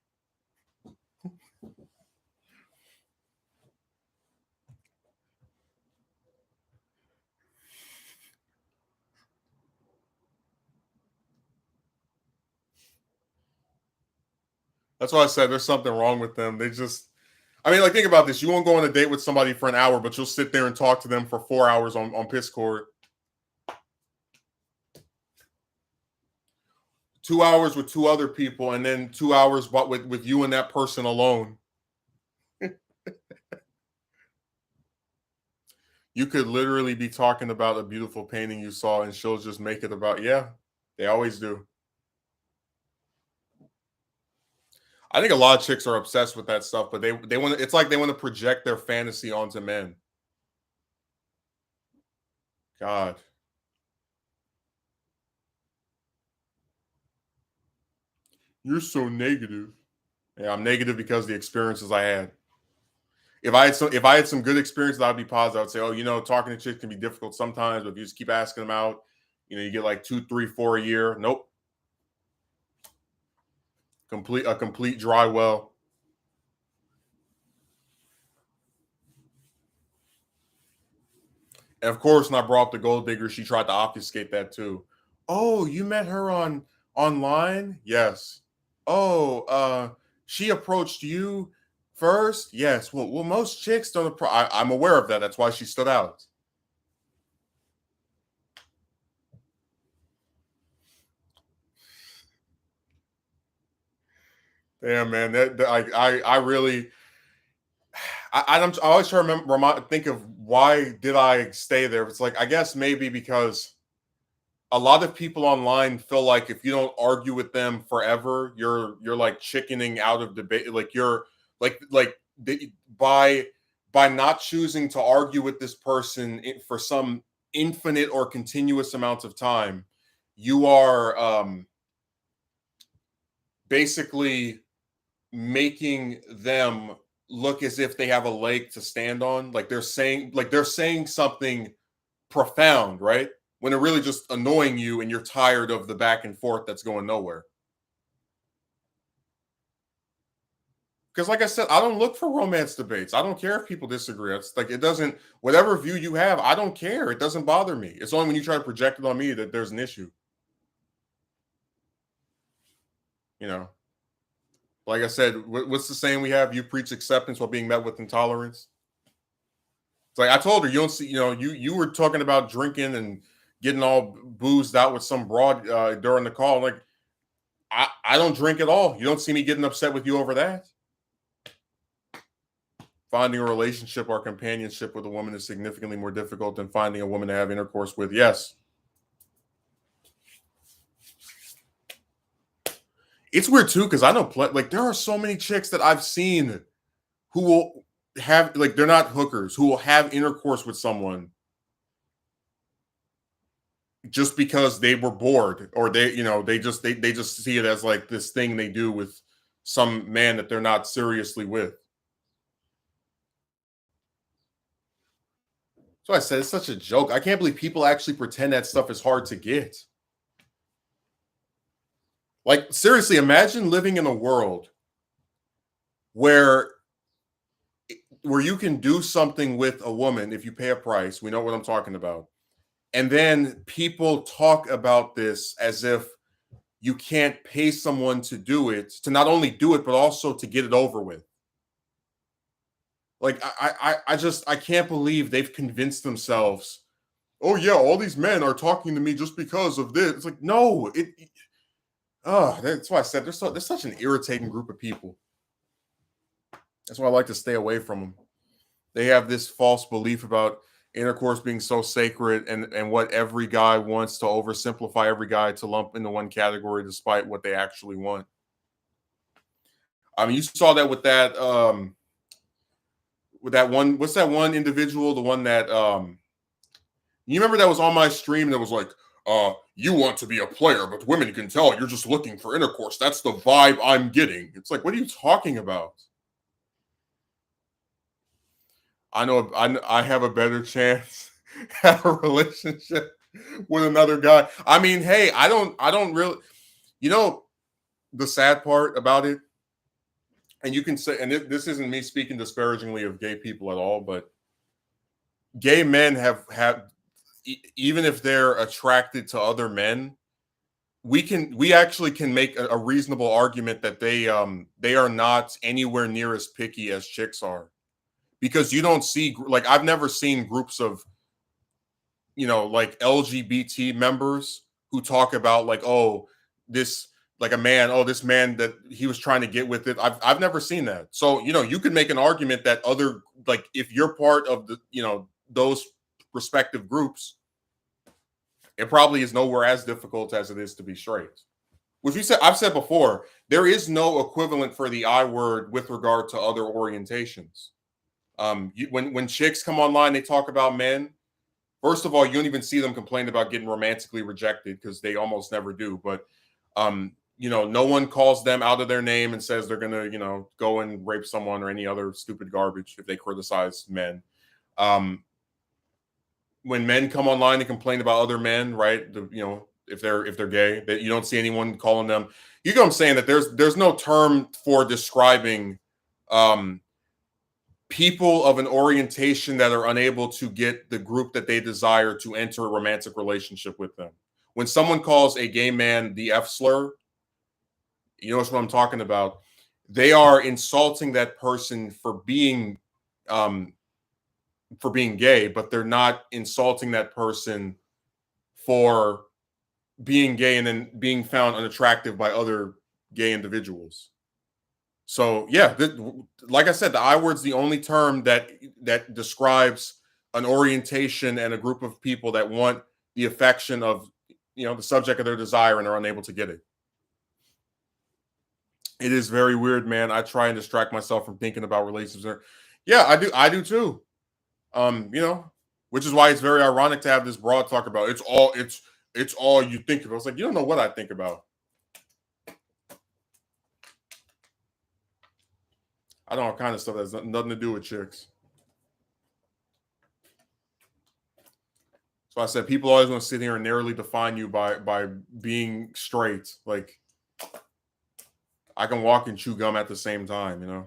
That's why I said there's something wrong with them. Like, think about this. You won't go on a date with somebody for an hour, but you'll sit there and talk to them for 4 hours on Discord. 2 hours with two other people, and then 2 hours but with you and that person alone. You could literally be talking about a beautiful painting you saw, and she'll just make it about, yeah, they always do. I think a lot of chicks are obsessed with that stuff, but they want to, it's like they want to project their fantasy onto men. God, you're so negative. Yeah, I'm negative because of the experiences I had. If I had some good experiences, I'd be positive. I'd say, oh, talking to chicks can be difficult sometimes, but if you just keep asking them out, you get like 2, 3, 4 a year. Nope, complete dry well. And of course, when I brought up the gold digger, she tried to obfuscate that too. Oh, you met her online? Yes. Oh, she approached you first? Yes. Well, most chicks don't I'm aware of that. That's why she stood out. Damn, man. I really I always try to think of why did I stay there. It's like I guess maybe because a lot of people online feel like if you don't argue with them forever, you're like chickening out of debate. Like you're by not choosing to argue with this person for some infinite or continuous amount of time, you are basically making them look as if they have a leg to stand on. Like they're saying something profound, right? When they're really just annoying you and you're tired of the back and forth that's going nowhere. Because, like I said, I don't look for romance debates. I don't care if people disagree. It's like it doesn't, whatever view you have, I don't care. It doesn't bother me. It's only when you try to project it on me that there's an issue. You know, like I said, what's the saying we have? You preach acceptance while being met with intolerance. It's like I told her, you don't see, you were talking about drinking and getting all boozed out with some broad during the call. Like, I don't drink at all. You don't see me getting upset with you over that. Finding a relationship or companionship with a woman is significantly more difficult than finding a woman to have intercourse with. Yes. It's weird too, because I know, like, there are so many chicks that I've seen who will have, like, they're not hookers, who will have intercourse with someone just because they were bored or they just see it as like this thing they do with some man that they're not seriously with. So I said it's such a joke. I can't believe people actually pretend that stuff is hard to get. Like, seriously, imagine living in a world where you can do something with a woman if you pay a price. We know what I'm talking about. And then people talk about this as if you can't pay someone to do it, to not only do it, but also to get it over with. Like I can't believe they've convinced themselves, oh yeah, all these men are talking to me just because of this. It's like, no, that's why I said they're such an irritating group of people. That's why I like to stay away from them. They have this false belief about intercourse being so sacred, and what every guy wants to oversimplify every guy to lump into one category despite what they actually want. I mean, you saw that with that one, what's that one individual, the one that you remember that was on my stream that was like, you want to be a player, but women can tell you're just looking for intercourse. That's the vibe I'm getting. It's like, what are you talking about? I know I have a better chance at a relationship with another guy. I mean, hey, I don't really, you know, the sad part about it, and you can say, and this isn't me speaking disparagingly of gay people at all, but gay men have even if they're attracted to other men, we actually can make a reasonable argument that they are not anywhere near as picky as chicks are, because you don't see, like, I've never seen groups of, like, LGBT members who talk about, like, oh, this, like, a man, oh, this man that he was trying to get with it. I've never seen that. So, you could make an argument that other, like, if you're part of the, those respective groups, it probably is nowhere as difficult as it is to be straight. Which I've said before, there is no equivalent for the I word with regard to other orientations. When chicks come online, they talk about men. First of all, you don't even see them complain about getting romantically rejected because they almost never do. But no one calls them out of their name and says they're gonna, go and rape someone or any other stupid garbage if they criticize men. When men come online and complain about other men, right? If they're gay, that you don't see anyone calling them. You know what I'm saying? That there's no term for describing people of an orientation that are unable to get the group that they desire to enter a romantic relationship with them. When someone calls a gay man the F slur, you know what I'm talking about. They are insulting that person for being gay, but they're not insulting that person for being gay and then being found unattractive by other gay individuals. So yeah, like I said, the I word's the only term that describes an orientation and a group of people that want the affection of the subject of their desire and are unable to get it. It is very weird, man. I try and distract myself from thinking about relationships. Yeah, I do too. Which is why it's very ironic to have this broad talk about it's all you think about. It's like you don't know what I think about. I don't know all kind of stuff that has nothing to do with chicks. So I said people always want to sit here and narrowly define you by being straight. Like I can walk and chew gum at the same time,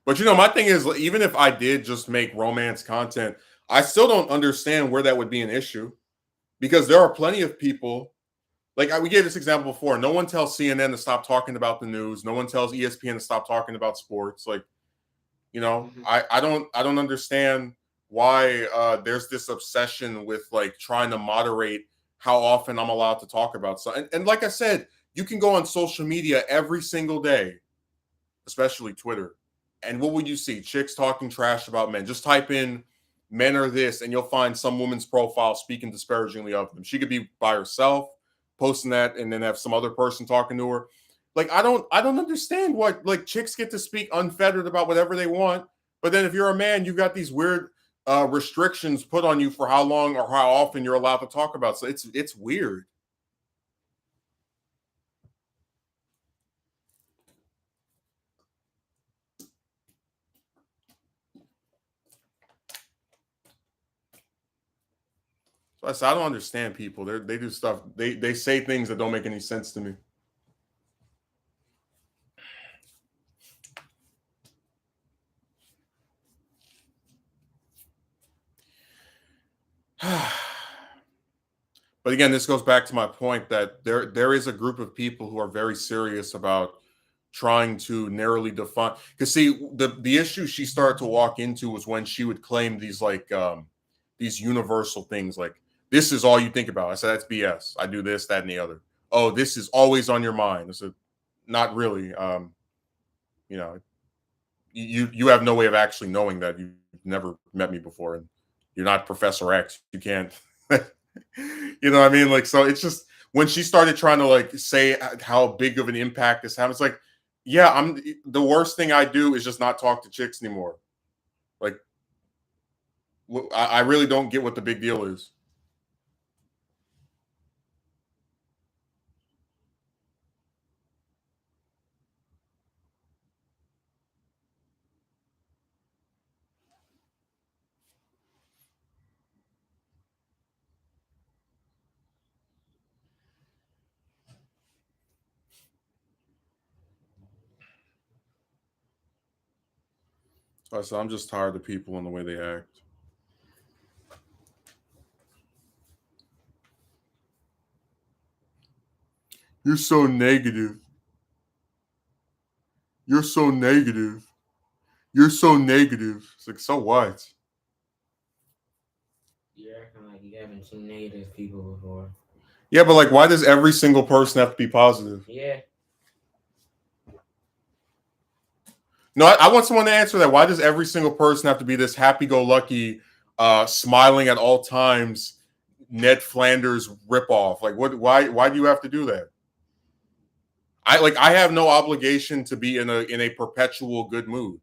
But my thing is, even if I did just make romance content, I still don't understand where that would be an issue, because there are plenty of people. Like we gave this example before. No one tells CNN to stop talking about the news. No one tells ESPN to stop talking about sports. Like, I don't understand why there's this obsession with like trying to moderate how often I'm allowed to talk about something. And like I said, you can go on social media every single day, especially Twitter. And what would you see? Chicks talking trash about men. Just type in men are this, and you'll find some woman's profile speaking disparagingly of them. She could be by herself, posting that, and then have some other person talking to her. Like, I don't understand what, like, chicks get to speak unfettered about whatever they want. But then if you're a man, you've got these weird restrictions put on you for how long or how often you're allowed to talk about. So it's weird. So I said, I don't understand people. They do stuff. They say things that don't make any sense to me. But again, this goes back to my point that there is a group of people who are very serious about trying to narrowly define. Because see, the issue she started to walk into was when she would claim these these universal things like, this is all you think about. I said, that's BS. I do this, that, and the other. Oh, this is always on your mind. I said, not really. You have no way of actually knowing that. You've never met me before, and you're not Professor X. You can't. You know what I mean? Like, so it's just when she started trying to like say how big of an impact this has, it's like, yeah, the worst thing I do is just not talk to chicks anymore. Like, I really don't get what the big deal is. So I said, I'm just tired of people and the way they act. You're so negative. You're so negative. You're so negative. It's like, so what? You're acting like you haven't seen negative people before. Yeah, but like, why does every single person have to be positive? Yeah. No, I want someone to answer that. Why does every single person have to be this happy-go-lucky, smiling at all times, Ned Flanders ripoff? Like, what? Why do you have to do that? I have no obligation to be in a perpetual good mood.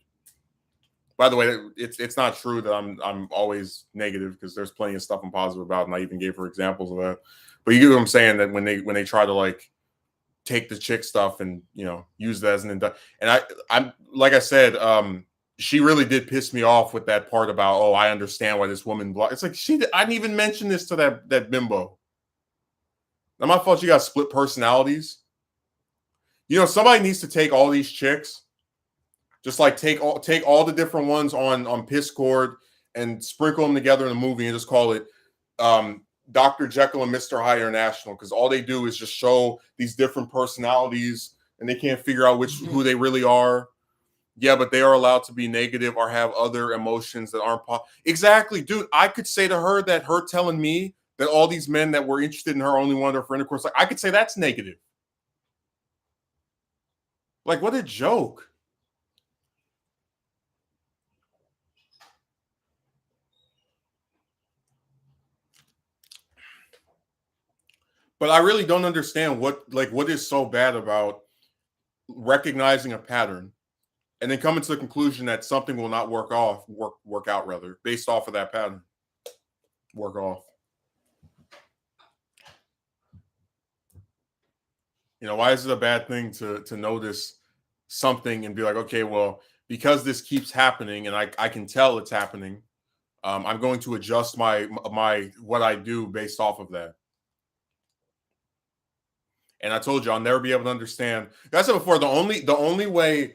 By the way, it's not true that I'm always negative, because there's plenty of stuff I'm positive about, and I even gave her examples of that. But you get what I'm saying, that when they try to like take the chick stuff and use that as an and I'm like I said, she really did piss me off with that part about, oh, I understand why this woman It's like, I didn't even mention this to that bimbo. Not my fault she got split personalities. Somebody needs to take all these chicks, just like take all the different ones on Piscord and sprinkle them together in a movie and just call it Dr. Jekyll and Mr. Hyde International, because all they do is just show these different personalities and they can't figure out who they really are. Yeah, but they are allowed to be negative or have other emotions that aren't exactly, dude. I could say to her that her telling me that all these men that were interested in her only wanted her for intercourse, like, I could say that's negative. Like, what a joke. But I really don't understand what is so bad about recognizing a pattern and then coming to the conclusion that something will not work out rather, based off of that pattern. Work off. Why is it a bad thing to notice something and be like, okay, well, because this keeps happening and I can tell it's happening, I'm going to adjust my what I do based off of that. And I told you I'll never be able to understand. Like I said before, the only way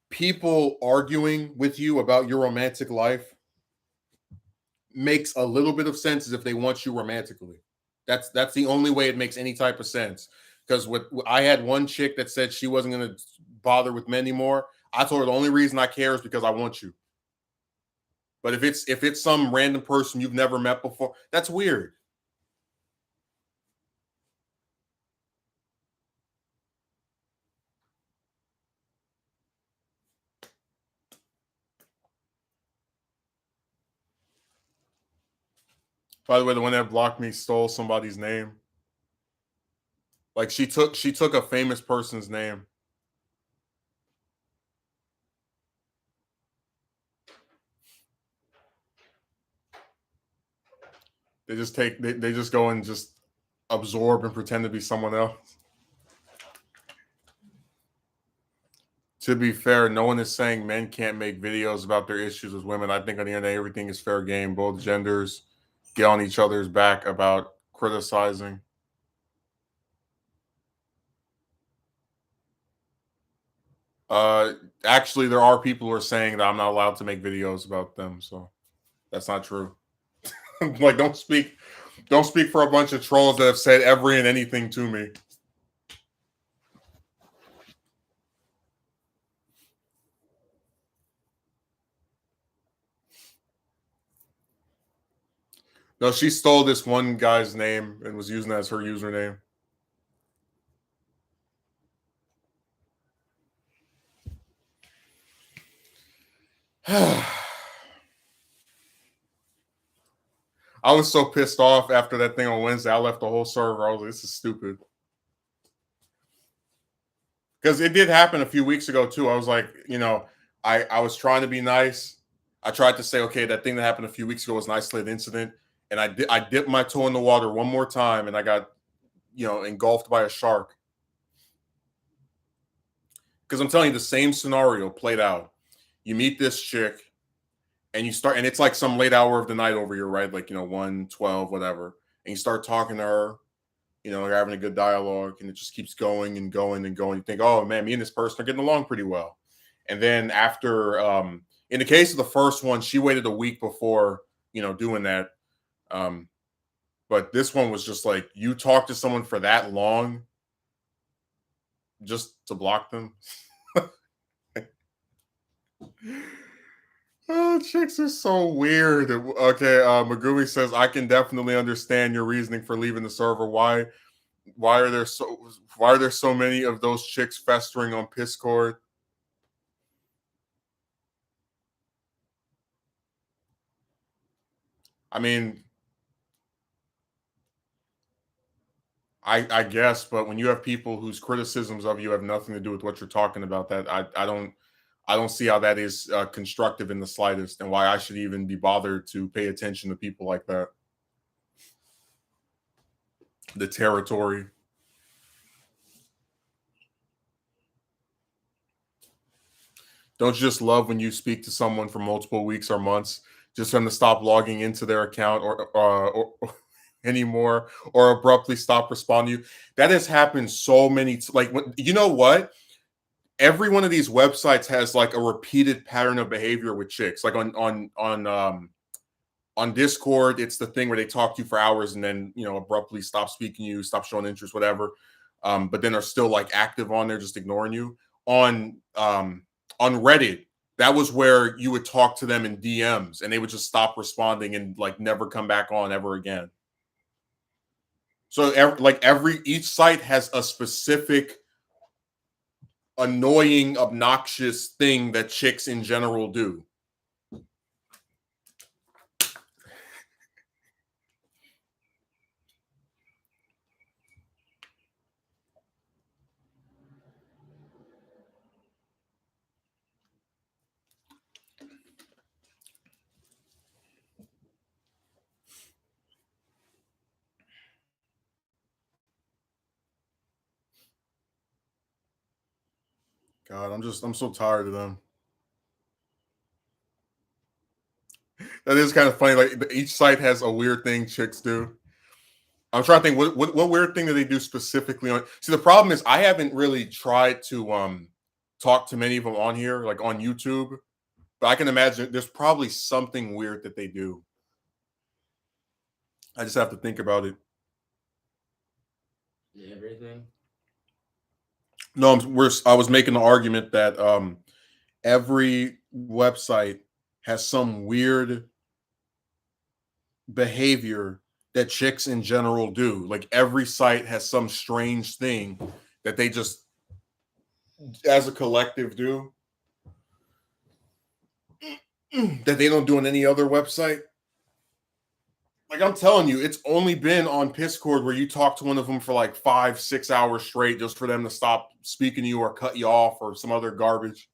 people arguing with you about your romantic life makes a little bit of sense is if they want you romantically. That's the only way it makes any type of sense. Because I had one chick that said she wasn't going to bother with men anymore. I told her the only reason I care is because I want you. But if it's some random person you've never met before, that's weird. By the way, the one that blocked me stole somebody's name. Like, she took a famous person's name. They just go and just absorb and pretend to be someone else. To be fair, no one is saying men can't make videos about their issues with women. I think on the end of everything is fair game. Both genders get on each other's back about criticizing. Actually, there are people who are saying that I'm not allowed to make videos about them, so that's not true. Like, don't speak for a bunch of trolls that have said every and anything to me. No, she stole this one guy's name and was using that as her username. I was so pissed off after that thing on Wednesday. I left the whole server. I was like, this is stupid. Because it did happen a few weeks ago too. I was like, I was trying to be nice. I tried to say, okay, that thing that happened a few weeks ago was an isolated incident. And I dipped my toe in the water one more time and I got, engulfed by a shark. Because I'm telling you, the same scenario played out. You meet this chick and you start, and it's like some late hour of the night over here, right? Like, 1, 12, whatever. And you start talking to her, you're having a good dialogue, and it just keeps going and going and going. You think, oh man, me and this person are getting along pretty well. And then after, in the case of the first one, she waited a week before, doing that. But this one was just like, you talk to someone for that long just to block them. Oh, chicks are so weird. Okay, Magui says, I can definitely understand your reasoning for leaving the server. Why are there so many of those chicks festering on Piscord? I mean, I guess, but when you have people whose criticisms of you have nothing to do with what you're talking about, that I don't see how that is constructive in the slightest, and why I should even be bothered to pay attention to people like that. The territory. Don't you just love when you speak to someone for multiple weeks or months, just for them to stop logging into their account or anymore, or abruptly stop responding to you? That has happened so many. Like, you know what? Every one of these websites has like a repeated pattern of behavior with chicks. Like on Discord, it's the thing where they talk to you for hours and then abruptly stop speaking to you, stop showing interest, whatever. But then are still like active on there, just ignoring you. On Reddit, that was where you would talk to them in DMs and they would just stop responding and like never come back on ever again. So each site has a specific annoying, obnoxious thing that chicks in general do. God, I'm so tired of them. That is kind of funny. Like each site has a weird thing chicks do. I'm trying to think what weird thing do they do specifically on. See, the problem is I haven't really tried to talk to many of them on here, like on YouTube. But I can imagine there's probably something weird that they do. I just have to think about it. Everything. No, I was making the argument that every website has some weird behavior that chicks in general do. Like every site has some strange thing that they just, as a collective, do that they don't do on any other website. Like I'm telling you, it's only been on Discord where you talk to one of them for like 5-6 hours straight just for them to stop speaking to you or cut you off or some other garbage.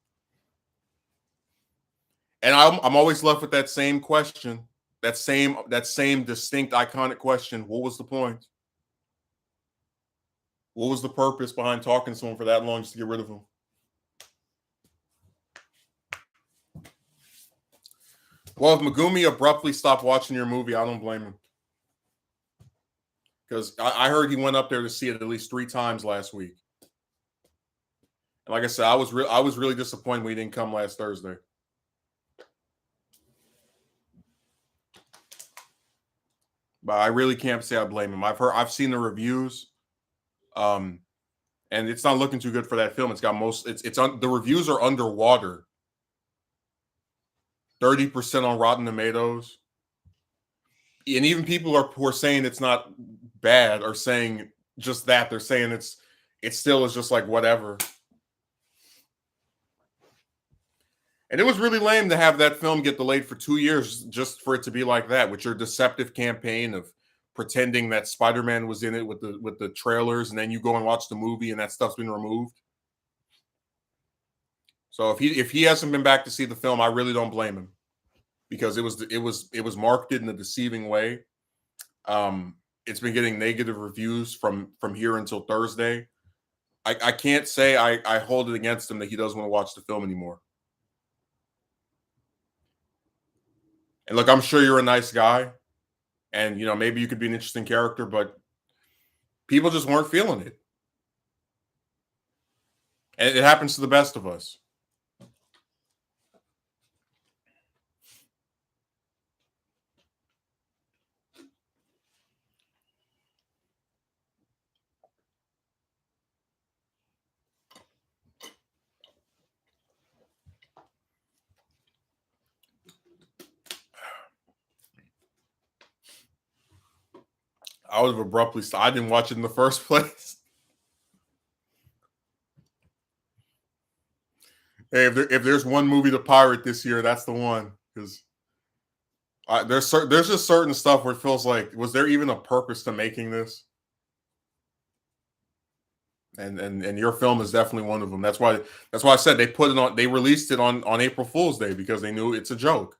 And I'm always left with that same question, that same distinct iconic question. What was the point? What was the purpose behind talking to someone for that long just to get rid of them? Well, if Megumi abruptly stopped watching your movie, I don't blame him. Because I heard he went up there to see it at least 3 times last week. And like I said, I was really disappointed when he didn't come last Thursday. But I really can't say I blame him. I've seen the reviews, and it's not looking too good for that film. It's got the reviews are underwater. 30% on Rotten Tomatoes, and even people who are saying it's not bad are saying just that. They're saying it still is just like whatever. And it was really lame to have that film get delayed for 2 years just for it to be like that, with your deceptive campaign of pretending that Spider-Man was in it with the trailers, and then you go and watch the movie and that stuff's been removed. So if he hasn't been back to see the film, I really don't blame him, because it was marketed in a deceiving way. It's been getting negative reviews from here until Thursday. I can't say I hold it against him that he doesn't want to watch the film anymore. And look, I'm sure you're a nice guy, and maybe you could be an interesting character, but people just weren't feeling it. And it happens to the best of us. I would have abruptly stopped. I didn't watch it in the first place. Hey, if there's one movie to pirate this year, that's the one. Because There's just certain stuff where it feels like, was there even a purpose to making this? And your film is definitely one of them. That's why I said they released it on April Fool's Day because they knew it's a joke.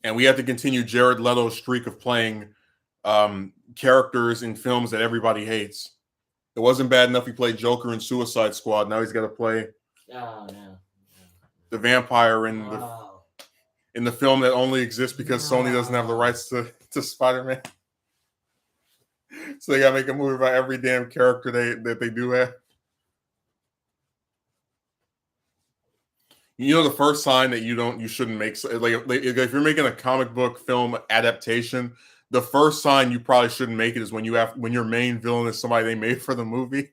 And we had to continue Jared Leto's streak of playing characters in films that everybody hates. It wasn't bad enough he played Joker in Suicide Squad. Now he's got to play the vampire in the film that only exists because Sony doesn't have the rights to Spider-Man. So they gotta make a movie about every damn character that they do have. You know, the first sign that you shouldn't make, like if you're making a comic book film adaptation, the first sign you probably shouldn't make it is when your main villain is somebody they made for the movie.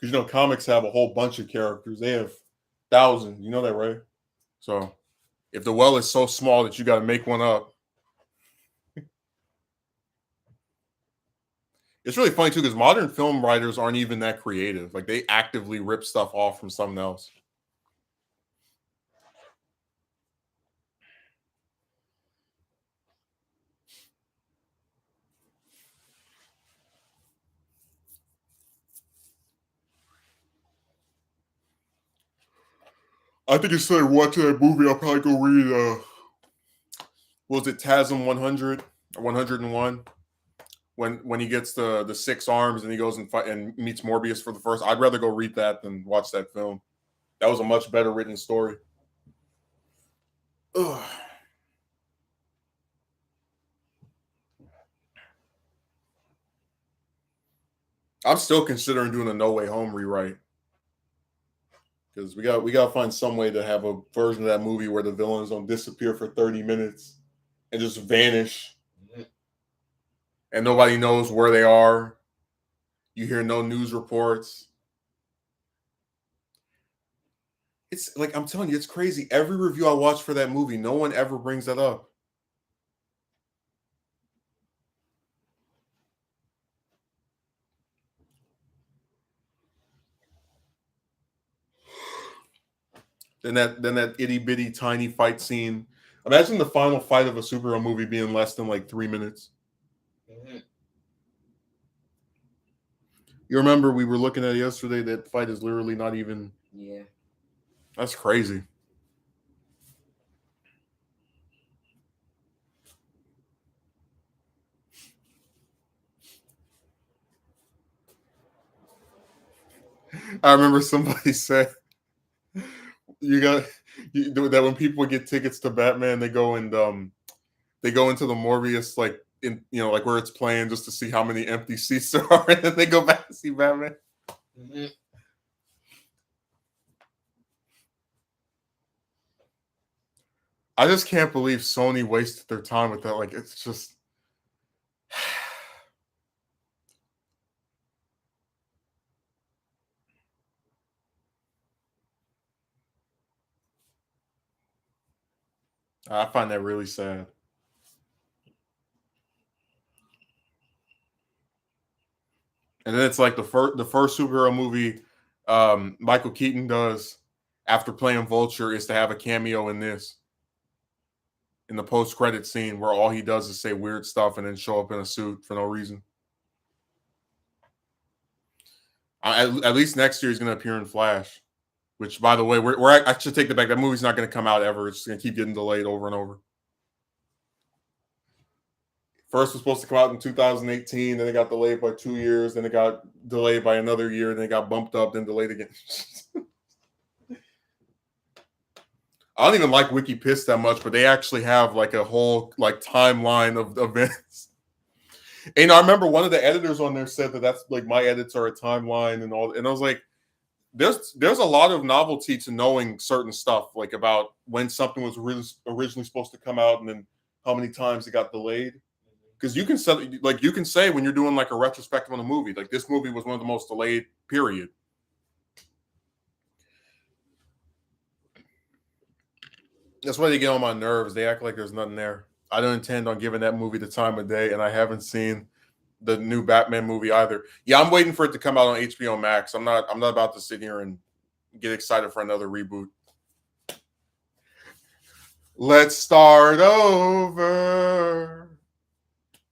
Because comics have a whole bunch of characters. They have thousands. You know that, right? So if the well is so small that you got to make one up. It's really funny too because modern film writers aren't even that creative. Like they actively rip stuff off from something else. I think instead of watching that movie, I'll probably go read what was it, TASM 100 or 101? When he gets the 6 arms and he goes and meets Morbius for the first. I'd rather go read that than watch that film. That was a much better written story. Ugh. I'm still considering doing a No Way Home rewrite because we got to find some way to have a version of that movie where the villains don't disappear for 30 minutes and just vanish, and nobody knows where they are. You hear no news reports. It's like, I'm telling you, it's crazy. Every review I watch for that movie, no one ever brings that up. Then that itty bitty tiny fight scene. Imagine the final fight of a superhero movie being less than like 3 minutes. Mm-hmm. You remember we were looking at it yesterday. That fight is literally not even. Yeah. That's crazy. I remember somebody said that when people get tickets to Batman, they go into the Morbius like like where it's playing just to see how many empty seats there are, and then they go back to see Batman. Mm-hmm. I just can't believe Sony wasted their time with that. Like, it's just. I find that really sad. And then it's like the first superhero movie Michael Keaton does after playing Vulture is to have a cameo in this, in the post-credit scene where all he does is say weird stuff and then show up in a suit for no reason. At least next year he's going to appear in Flash, which, by the way, I should take that back. That movie's not going to come out ever. It's going to keep getting delayed over and over. First was supposed to come out in 2018, then it got delayed by 2 years, then it got delayed by another year, then it got bumped up, then delayed again. I don't even like WikiPiss that much, but they actually have like a whole like timeline of events. And I remember one of the editors on there said that's like, my edits are a timeline and all. And I was like, there's a lot of novelty to knowing certain stuff, like about when something was originally supposed to come out and then how many times it got delayed. Because you can say when you're doing like a retrospective on a movie, like this movie was one of the most delayed, period. That's why they get on my nerves. They act like there's nothing there. I don't intend on giving that movie the time of day, and I haven't seen the new Batman movie either. Yeah, I'm waiting for it to come out on HBO Max. I'm not about to sit here and get excited for another reboot. Let's start over.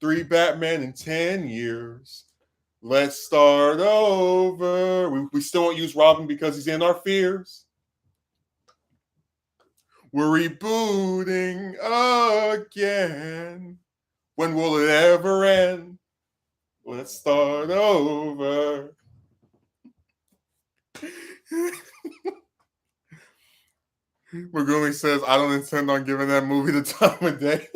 3 Batman in 10 years. Let's start over. We still won't use Robin because he's in our fears. We're rebooting again. When will it ever end? Let's start over. Magumi says, I don't intend on giving that movie the time of day.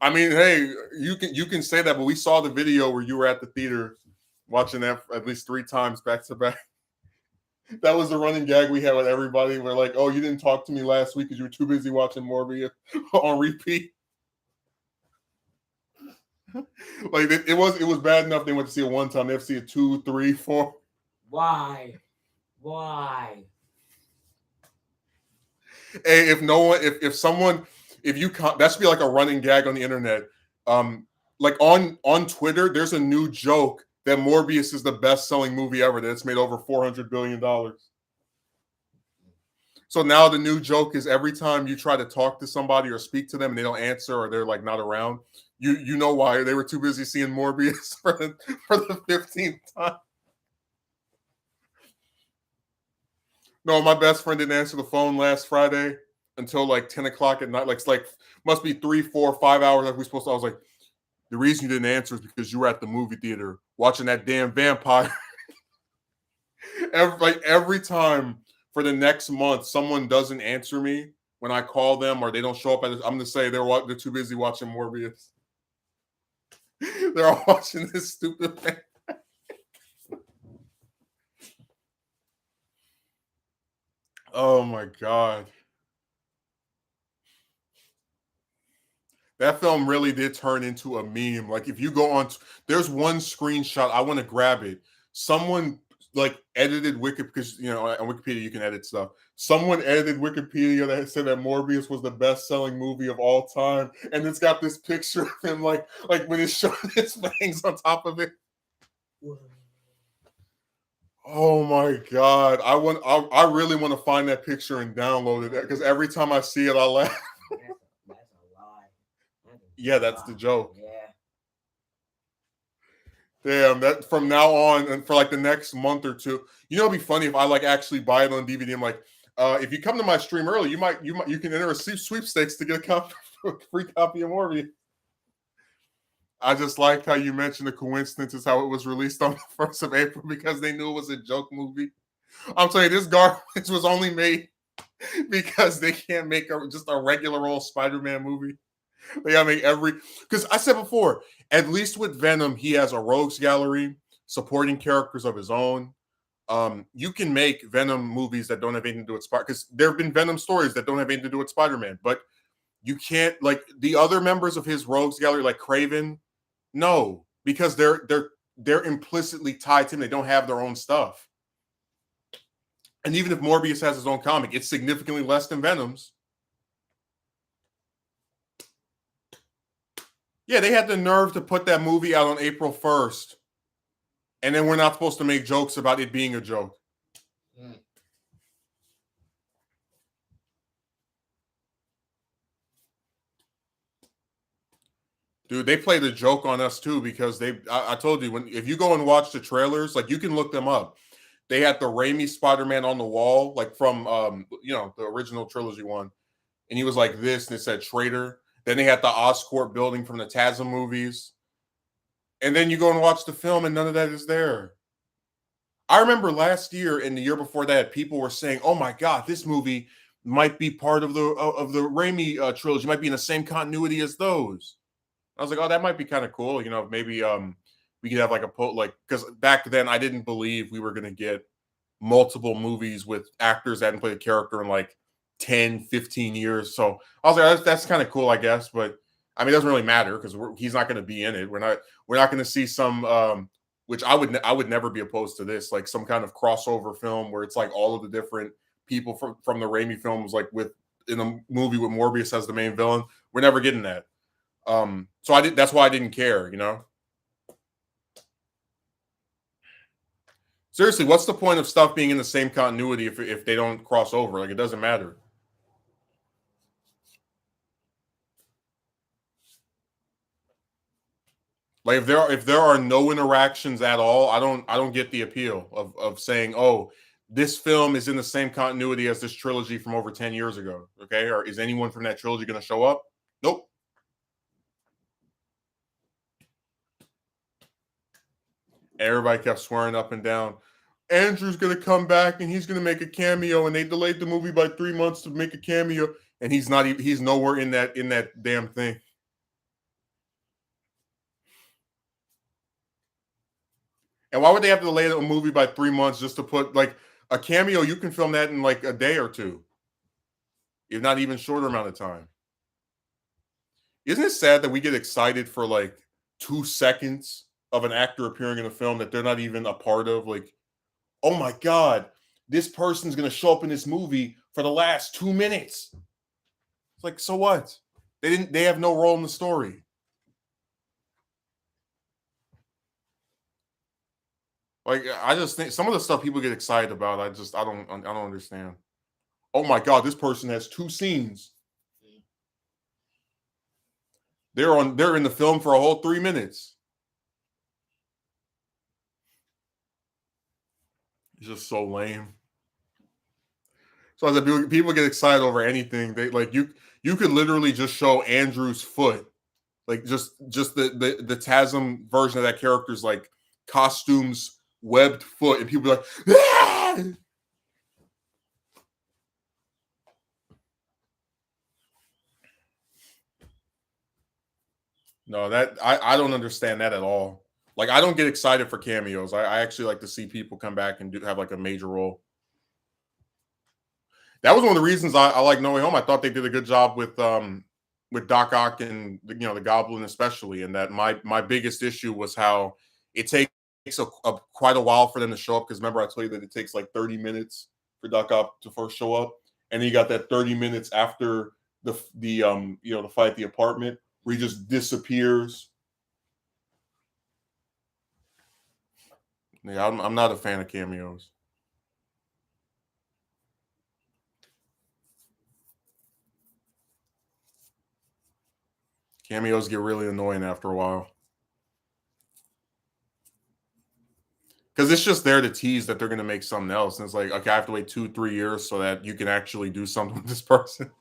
I mean, hey, you can say that, but we saw the video where you were at the theater watching that at least 3 times back to back. That was the running gag we had with everybody. We're like, oh, you didn't talk to me last week because you were too busy watching Morbius on repeat. Like it was bad enough they went to see it one time. They have to see it 2, 3, 4. Why? Hey, if someone, that should be like a running gag on the internet. Like on Twitter, there's a new joke that Morbius is the best-selling movie ever. That it's made over $400 billion. So now the new joke is every time you try to talk to somebody or speak to them and they don't answer or they're like not around, you know why they were too busy seeing Morbius for the 15th time. No, my best friend didn't answer the phone last Friday until like 10 o'clock at night. Like must be 3, 4, 5 hours like we supposed to. I was like, the reason you didn't answer is because you were at the movie theater watching that damn vampire. every time for the next month, someone doesn't answer me when I call them or they don't show up. I'm going to say they're too busy watching Morbius. They're all watching this stupid thing. Oh my God. That film really did turn into a meme. Like if you go on, there's one screenshot, I want to grab it. Someone like edited Wikipedia, because on Wikipedia you can edit stuff. Someone edited Wikipedia that said that Morbius was the best-selling movie of all time, and it's got this picture of him like when it's showing his fangs on top of it. Oh my God! I really want to find that picture and download it because every time I see it, I laugh. That's a lie. Yeah, that's the joke. Yeah. Damn, that from now on and for like the next month or two, it'd be funny if I like actually buy it on DVD. I'm like, if you come to my stream early, you can enter a sweepstakes to get a free copy of Morbius. I just like how you mentioned the coincidence is how it was released on the 1st of April because they knew it was a joke movie. I'm telling you, this garbage was only made because they can't make just a regular old Spider-Man movie. They gotta make because I said before, at least with Venom, he has a rogues gallery, supporting characters of his own. You can make Venom movies that don't have anything to do with Spider, because there have been Venom stories that don't have anything to do with Spider-Man, but you can't like the other members of his rogues gallery, like Craven. No, because they're implicitly tied to him. They don't have their own stuff. And even if Morbius has his own comic, it's significantly less than Venom's. Yeah, they had the nerve to put that movie out on April 1st. And then we're not supposed to make jokes about it being a joke. Dude, they played a joke on us too because I told you, if you go and watch the trailers, like you can look them up. They had the Raimi Spider-Man on the wall, like from the original trilogy one. And he was like this, and it said traitor. Then they had the Oscorp building from the TASM movies. And then you go and watch the film, and none of that is there. I remember last year and the year before that, people were saying, "Oh my God, this movie might be part of the Raimi trilogy, might be in the same continuity as those." I was like, "Oh, that might be kind of cool." Maybe we could have like because back then I didn't believe we were going to get multiple movies with actors that hadn't played a character in like 10, 15 years. So I was like, that's kind of cool, I guess. But I mean, it doesn't really matter because he's not going to be in it. We're not going to see some, which I would never be opposed to this, like some kind of crossover film where it's like all of the different people from the Raimi films, like in a movie with Morbius as the main villain. We're never getting that. So that's why I didn't care, Seriously, what's the point of stuff being in the same continuity if they don't cross over? Like, it doesn't matter. Like, if there are no interactions at all, I don't get the appeal of saying, oh, this film is in the same continuity as this trilogy from over 10 years ago. Okay, or is anyone from that trilogy going to show up? Nope. Everybody kept swearing up and down, Andrew's gonna come back and he's gonna make a cameo, and they delayed the movie by 3 months to make a cameo, and he's not even he's nowhere in that damn thing. And why would they have to delay a movie by 3 months just to put like a cameo? You can film that in like a day or two, if not even shorter amount of time. Isn't it sad that we get excited for like 2 seconds of an actor appearing in a film that they're not even a part of? Like, oh my god, this person's gonna show up in this movie for the last 2 minutes. It's like, so what? They have no role in the story. Like, I just think some of the stuff people get excited about, I don't understand. Oh my god, this person has 2 scenes. They're in the film for a whole 3 minutes. It's just so lame. So as people get excited over anything, they like you could literally just show Andrew's foot, like just the TASM version of that character's like costumes webbed foot, and people be like, ah! No, that I don't understand that at all. Like, I don't get excited for cameos. I actually like to see people come back and have like a major role. That was one of the reasons I like No Way Home. I thought they did a good job with Doc Ock and the Goblin especially, and that my biggest issue was how it takes quite a while for them to show up. Because remember, I told you that it takes like 30 minutes for Doc Ock to first show up, and then you got that 30 minutes after the fight at the apartment where he just disappears. Yeah, I'm not a fan of cameos. Cameos get really annoying after a while because it's just there to tease that they're going to make something else, and it's like, okay, I have to wait 2-3 years so that you can actually do something with this person.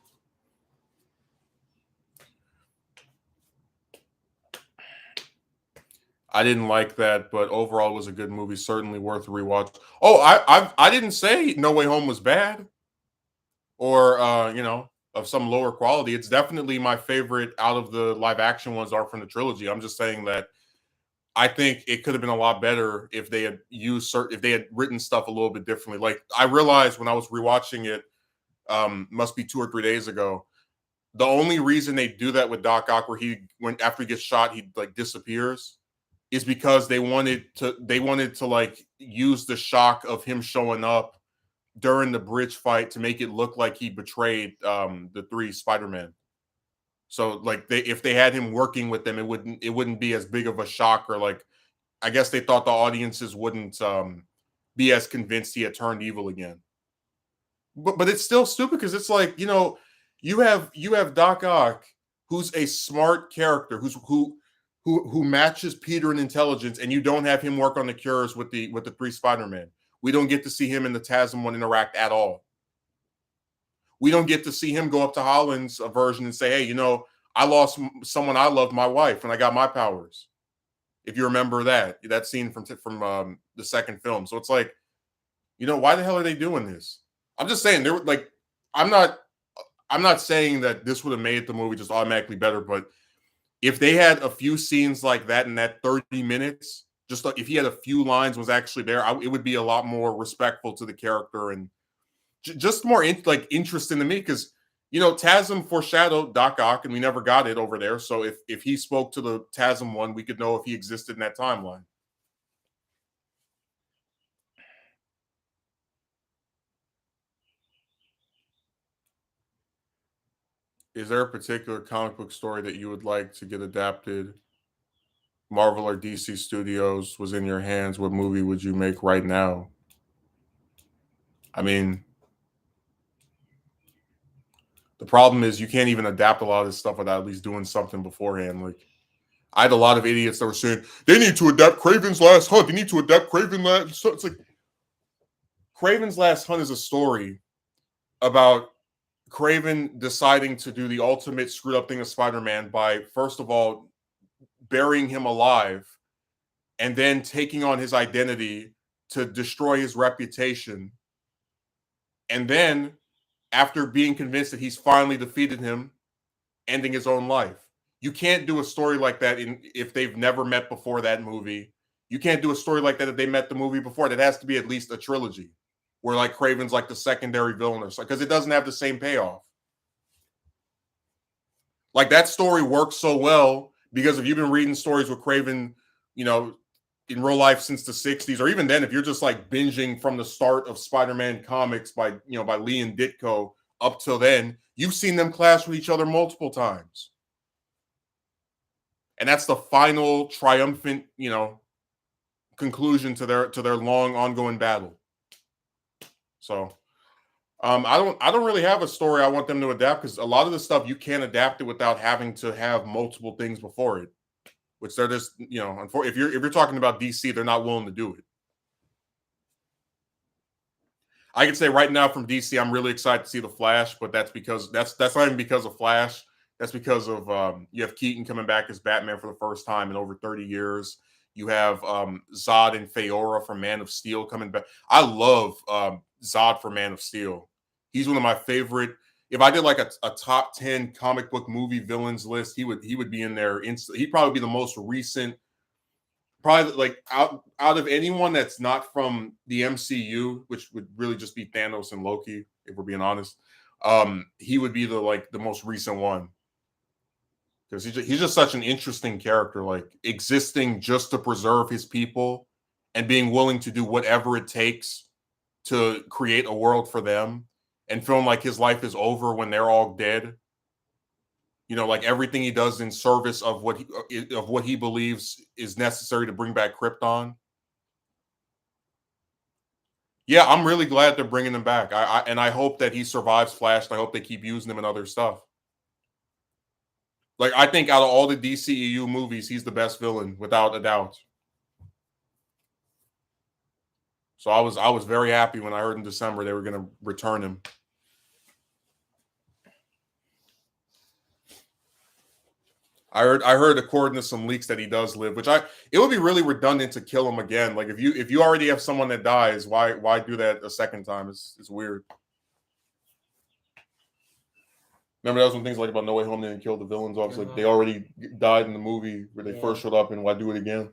I didn't like that, but overall, it was a good movie. Certainly worth a rewatch. Oh, I didn't say No Way Home was bad or of some lower quality. It's definitely my favorite out of the live action ones are from the trilogy. I'm just saying that I think it could have been a lot better if they had if they had written stuff a little bit differently. Like, I realized when I was rewatching it, must be 2 or 3 days ago. The only reason they do that with Doc Ock, where when after he gets shot, he like disappears, is because they wanted to like use the shock of him showing up during the bridge fight to make it look like he betrayed the three Spider-Man. So like if they had him working with them, it wouldn't be as big of a shock, or like I guess they thought the audiences wouldn't be as convinced he had turned evil again. But it's still stupid because it's like, you have Doc Ock, who's a smart character, who matches Peter in intelligence, and you don't have him work on the cures with the three Spider-Man. We don't get to see him and the TASM one interact at all. We don't get to see him go up to Holland's version and say, hey, I lost someone I loved, my wife, and I got my powers. If you remember that scene from the second film. So it's like, why the hell are they doing this? I'm just saying, there like I'm not I'm not saying that this would have made the movie just automatically better, but if they had a few scenes like that in that 30 minutes, just like if he had a few lines was actually there, it would be a lot more respectful to the character, and just more interesting to me, because TASM foreshadowed Doc Ock, and we never got it over there. So if he spoke to the TASM one, we could know if he existed in that timeline. Is there a particular comic book story that you would like to get adapted Marvel or DC Studios was in your hands, what movie would you make right now? I mean, the problem is you can't even adapt a lot of this stuff without at least doing something beforehand. Like, I had a lot of idiots that were saying they need to adapt Kraven's Last Hunt. They need to adapt Kraven's Last. So it's like Kraven's Last Hunt is a story about Kraven deciding to do the ultimate screwed up thing of Spider-Man by, first of all, burying him alive and then taking on his identity to destroy his reputation. And then, after being convinced that he's finally defeated him, ending his own life. You can't do a story like that if they've never met before that movie. You can't do a story like that if they met the movie before. That has to be at least a trilogy where like Kraven's like the secondary villain or something, because it doesn't have the same payoff. Like, that story works so well because if you've been reading stories with Kraven, you know, in real life since the 60s, or even then, if you're just like binging from the start of Spider-Man comics by Lee and Ditko up till then, you've seen them clash with each other multiple times. And that's the final triumphant, conclusion to their long ongoing battle. So I don't really have a story I want them to adapt, because a lot of the stuff you can't adapt it without having to have multiple things before it, which they're just, if you're talking about DC, they're not willing to do it. I can say right now from DC, I'm really excited to see The Flash, but that's not even because of Flash. That's because of you have Keaton coming back as Batman for the first time in over 30 years. You have Zod and Feora from Man of Steel coming back. I love Zod for Man of Steel. He's one of my favorite. If I did like a top 10 comic book movie villains list, he would be in there. He'd probably be the most recent. Probably like out of anyone that's not from the MCU, which would really just be Thanos and Loki, if we're being honest. He would be the most recent one, because he's just such an interesting character, like existing just to preserve his people and being willing to do whatever it takes to create a world for them and feeling like his life is over when they're all dead. Like everything he does in service of what he believes is necessary to bring back Krypton. Yeah, I'm really glad they're bringing him back. I hope that he survives Flash. And I hope they keep using him in other stuff. Like, I think out of all the DCEU movies, he's the best villain without a doubt. So I was very happy when I heard in December they were going to return him. I heard according to some leaks that he does live, which it would be really redundant to kill him again. Like, if you already have someone that dies, why do that a second time? It's weird. Remember, that was one things like about No Way Home, they didn't kill the villains off. Like, they already died in the movie where they first showed up, and why do it again?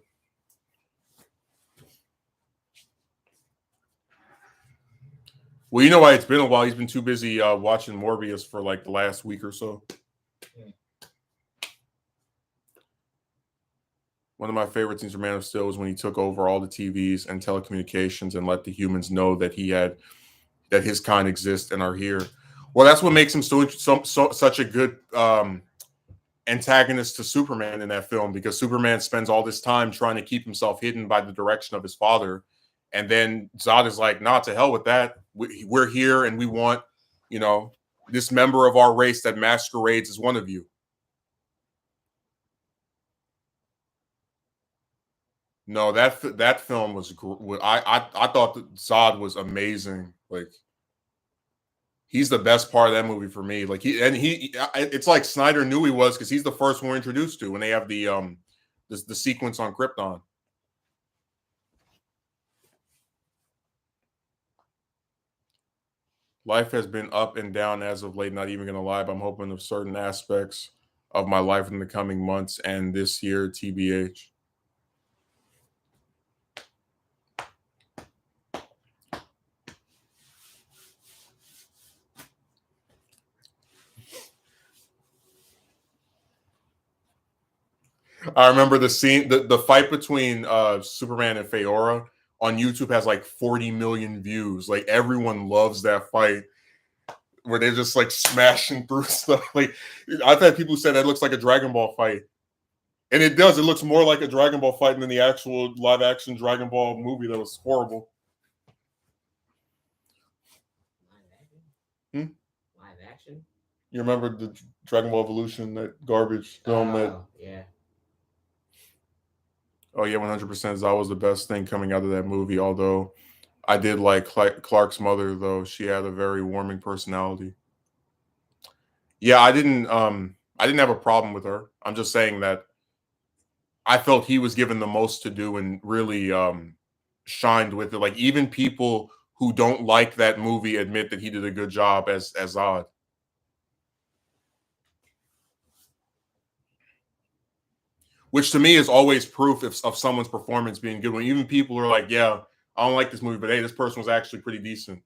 Well, you know why it's been a while. He's been too busy watching Morbius for like the last week or so. One of my favorite scenes from Man of Steel was when he took over all the TVs and telecommunications and let the humans know that that his kind exist and are here. Well, that's what makes him such a good antagonist to Superman in that film, because Superman spends all this time trying to keep himself hidden by the direction of his father. And then Zod is like, nah, to hell with that. We're here and we want, this member of our race that masquerades as one of you. No, that film was. I thought that Zod was amazing. Like, he's the best part of that movie for me. Like, it's like Snyder knew he was, because he's the first one we're introduced to when they have the sequence on Krypton. Life has been up and down as of late. Not even gonna lie, but I'm hoping of certain aspects of my life in the coming months and this year, TBH. I remember the scene, the fight between Superman and Feora on YouTube has like 40 million views. Like, everyone loves that fight where they're just like smashing through stuff. Like, I've had people say that looks like a Dragon Ball fight. And it does. It looks more like a Dragon Ball fight than the actual live action Dragon Ball movie that was horrible. Live action? Hmm? Live action? You remember the Dragon Ball Evolution, that garbage film that? Yeah. Oh yeah, 100%. That was the best thing coming out of that movie. Although I did like Clark's mother, though she had a very warming personality. Yeah, I didn't have a problem with her. I'm just saying that I felt he was given the most to do and really shined with it. Like even people who don't like that movie admit that he did a good job as Zod. Which to me is always proof of someone's performance being good. When even people are like, "Yeah, I don't like this movie," but hey, this person was actually pretty decent.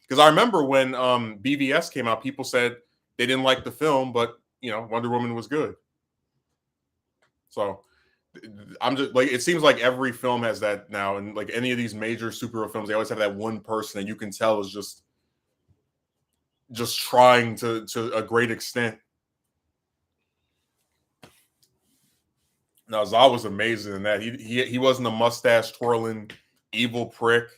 Because I remember when BVS came out, people said they didn't like the film, but Wonder Woman was good. So I'm just like, it seems like every film has that now, and like any of these major superhero films, they always have that one person that you can tell is just trying to a great extent. Now Zod was amazing in that. He wasn't a mustache twirling evil prick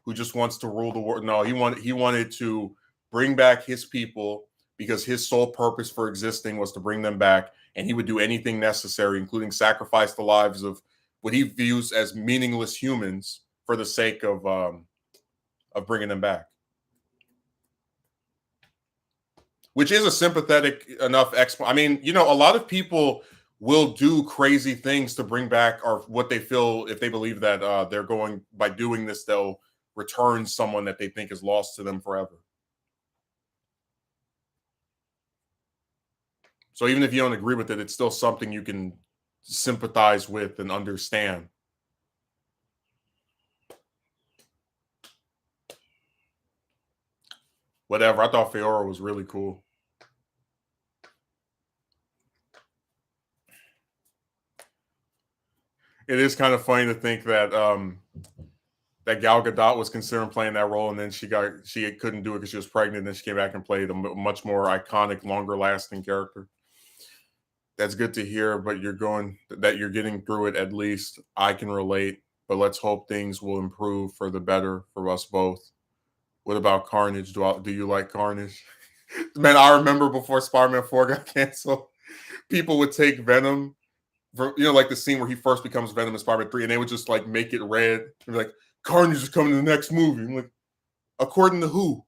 who just wants to rule the world. No, he wanted to bring back his people because his sole purpose for existing was to bring them back, and he would do anything necessary, including sacrifice the lives of what he views as meaningless humans for the sake of bringing them back. Which is a sympathetic enough I mean, a lot of people will do crazy things to bring back or what they feel if they believe that they're going by doing this they'll return someone that they think is lost to them forever. So even if you don't agree with it, it's still something you can sympathize with and understand. Whatever. I thought Feora was really cool. It is kind of funny to think that that Gal Gadot was considering playing that role, and then she couldn't do it because she was pregnant. And then she came back and played a much more iconic, longer lasting character. That's good to hear, but you're getting through it. At least I can relate. But let's hope things will improve for the better for us both. What about Carnage? Do you like Carnage? Man, I remember before Spider-Man 4 got canceled, people would take Venom for, like the scene where he first becomes Venom in Spider-Man 3, and they would just like make it red. And be like, Carnage is coming in the next movie. I'm like, according to who?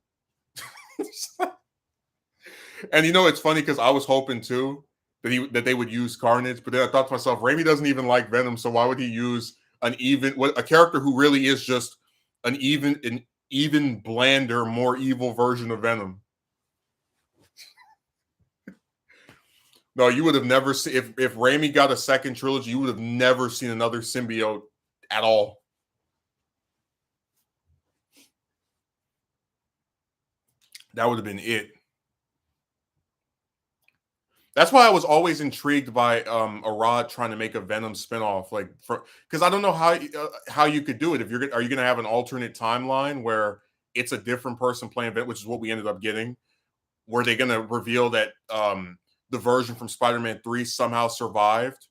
And it's funny because I was hoping too that they would use Carnage, but then I thought to myself, Raimi doesn't even like Venom, so why would he use a character who really is just an even blander, more evil version of Venom? No, you would have never seen if Raimi got a second trilogy, you would have never seen another symbiote at all. That would have been it. That's why I was always intrigued by Arad trying to make a Venom spinoff, like because I don't know how you could do it. Are you going to have an alternate timeline where it's a different person playing Venom, which is what we ended up getting? Were they going to reveal that the version from Spider-Man 3 somehow survived?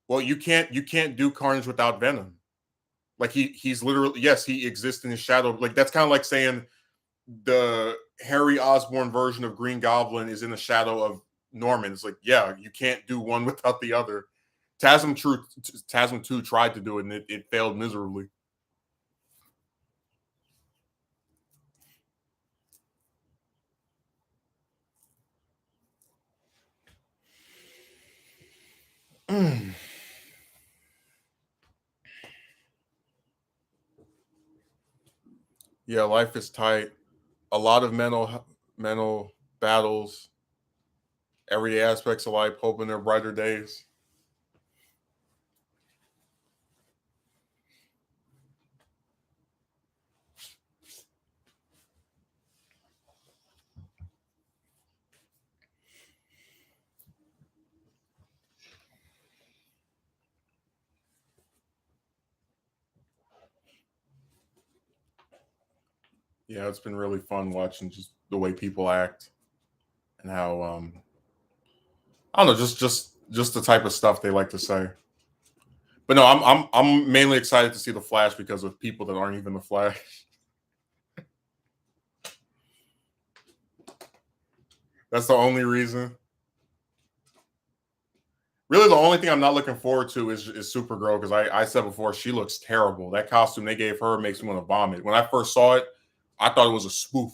Well, you can't do Carnage without Venom. Like he's literally, yes, he exists in his shadow. Like that's kind of like saying the Harry Osborn version of Green Goblin is in the shadow of Norman. It's like, yeah, you can't do one without the other. TASM 2 tried to do it and it failed miserably. Yeah, life is tight. A lot of mental battles, everyday aspects of life, hoping there are brighter days. Yeah, it's been really fun watching just the way people act and how I don't know, just Just the type of stuff they like to say. But no, I'm mainly excited to see the Flash because of people that aren't even the Flash. That's the only reason. Really, the only thing I'm not looking forward to is Supergirl because I said before she looks terrible. That costume they gave her makes me want to vomit. When I first saw it, I thought it was a spoof.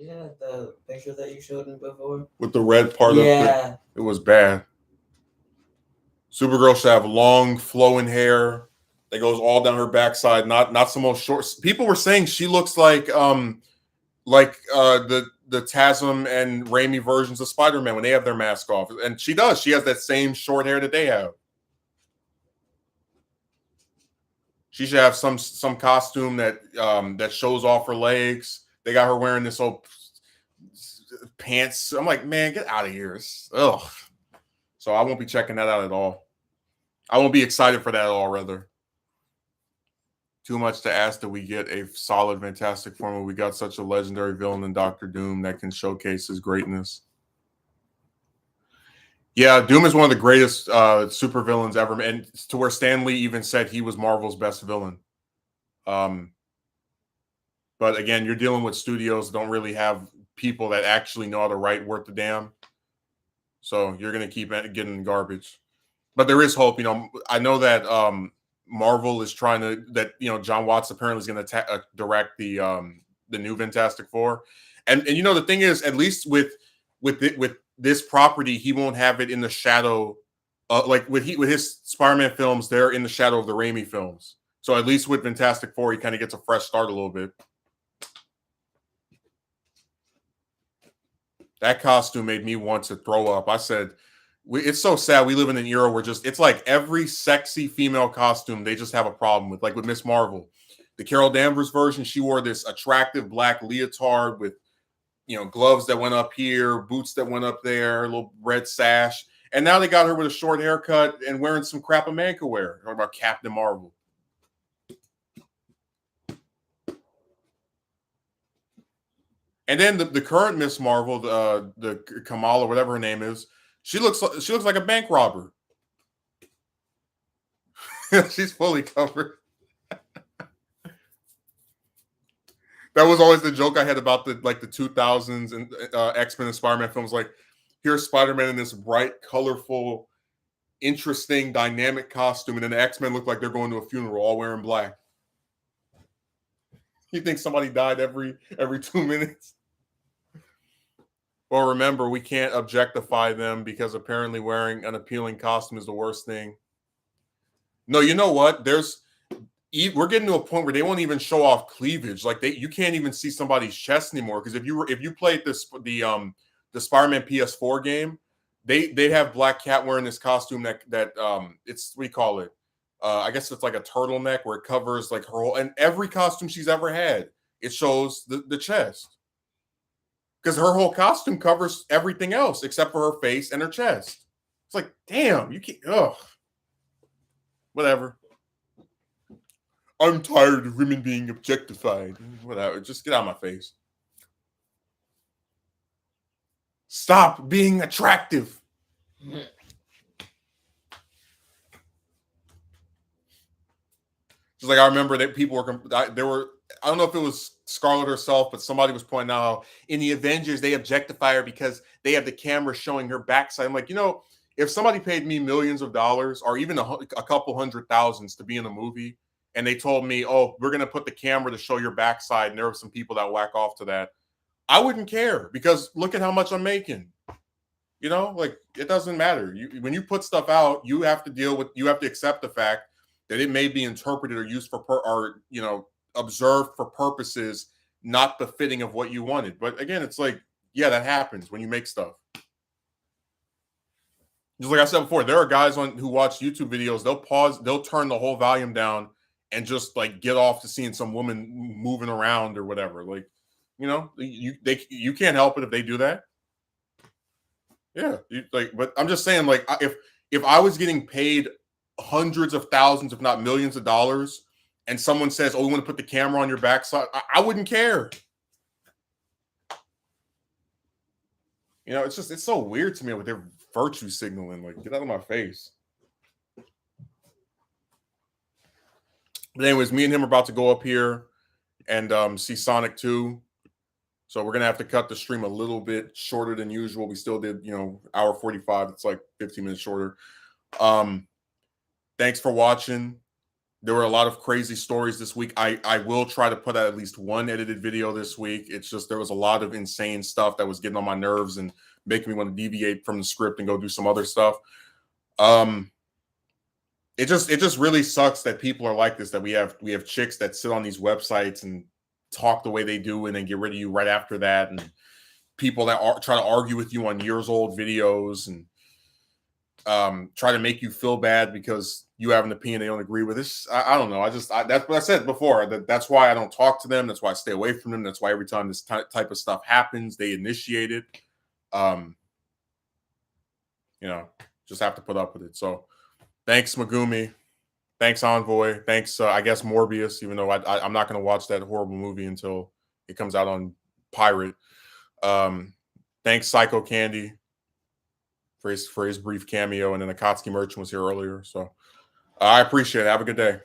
Yeah, the picture that you showed me before. With the red part of it, it was bad. Supergirl should have long flowing hair that goes all down her backside, not some old short. People were saying she looks like the Tasm and Raimi versions of Spider-Man when they have their mask off, and she does. She has that same short hair that they have. She should have some costume that shows off her legs. They got her wearing this old pants. I'm like, man, get out of here. Ugh. So I won't be checking that out at all. I won't be excited for that at all, rather. Too much to ask that we get a solid Fantastic Four when we got such a legendary villain in Doctor Doom that can showcase his greatness. Yeah, Doom is one of the greatest supervillains ever, and to where Stan Lee even said he was Marvel's best villain. But again, you're dealing with studios that don't really have people that actually know how to write worth the damn. So you're going to keep getting garbage. But there is hope. I know that Marvel is trying to John Watts apparently is going to direct the new Fantastic Four, and the thing is, at least with this property, he won't have it in the shadow, like with his Spider-Man films, they're in the shadow of the Raimi films. So at least with Fantastic Four, he kind of gets a fresh start a little bit. That costume made me want to throw up. I said, it's so sad. We live in an era where it's like every sexy female costume they just have a problem with. Like with Miss Marvel, the Carol Danvers version, she wore this attractive black leotard with, gloves that went up here, boots that went up there, a little red sash. And now they got her with a short haircut and wearing some crap a man could wear. Talking about Captain Marvel. And then the current Miss Marvel, the Kamala, whatever her name is, she looks like a bank robber. She's fully covered. That was always the joke I had about the 2000s and X-Men and Spider-Man films. Like, here's Spider-Man in this bright, colorful, interesting, dynamic costume, and then the X-Men look like they're going to a funeral, all wearing black. You think somebody died every 2 minutes? Well, remember, we can't objectify them because apparently wearing an appealing costume is the worst thing. No, you know what? We're getting to a point where they won't even show off cleavage. Like you can't even see somebody's chest anymore. Because if you played the Spider-Man PS4 game, they'd have Black Cat wearing this costume that it's, we call it. I guess it's like a turtleneck where it covers like her whole, and every costume she's ever had, it shows the chest. Because her whole costume covers everything else except for her face and her chest. It's like, damn, you can't. Ugh. Whatever. I'm tired of women being objectified. Whatever. Just get out of my face. Stop being attractive. Just like I remember that people were, I don't know if it was Scarlett herself, but somebody was pointing out how in the Avengers they objectify her because they have the camera showing her backside. I'm like, if somebody paid me millions of dollars or even a couple $100,000s to be in a movie, and they told me, oh, we're going to put the camera to show your backside, and there are some people that whack off to that, I wouldn't care because look at how much I'm making. Like it doesn't matter. When you put stuff out, you have to accept the fact that it may be interpreted or used for observed for purposes not befitting of what you wanted. But again, it's like, yeah, that happens when you make stuff. Just like I said before, there are guys who watch YouTube videos. They'll turn the whole volume down and just like get off to seeing some woman moving around or whatever. Like, you can't help it if they do that. Yeah, but I'm just saying, like, if I was getting paid hundreds of thousands, if not millions of dollars, and someone says, "Oh, we want to put the camera on your backside," I wouldn't care. It's so weird to me with their virtue signaling. Like, get out of my face. But anyways, me and him are about to go up here and see Sonic 2. So we're gonna have to cut the stream a little bit shorter than usual. We still did, hour 45. It's like 15 minutes shorter. Thanks for watching. There were a lot of crazy stories this week. I will try to put out at least one edited video this week. It's just there was a lot of insane stuff that was getting on my nerves and making me want to deviate from the script and go do some other stuff. It just really sucks that people are like this, that we have chicks that sit on these websites and talk the way they do and then get rid of you right after that, and people that try to argue with you on years old videos and try to make you feel bad because you have an opinion they don't agree with. This, I don't know. That's what I said before. That's why I don't talk to them. That's why I stay away from them. That's why every time this type of stuff happens, they initiate it. Just have to put up with it. So thanks, Megumi. Thanks, Envoy. Thanks, I guess, Morbius, even though I'm not going to watch that horrible movie until it comes out on Pirate. Thanks, Psycho Candy, for his brief cameo. And then Akatsuki Merchant was here earlier. So I appreciate it. Have a good day.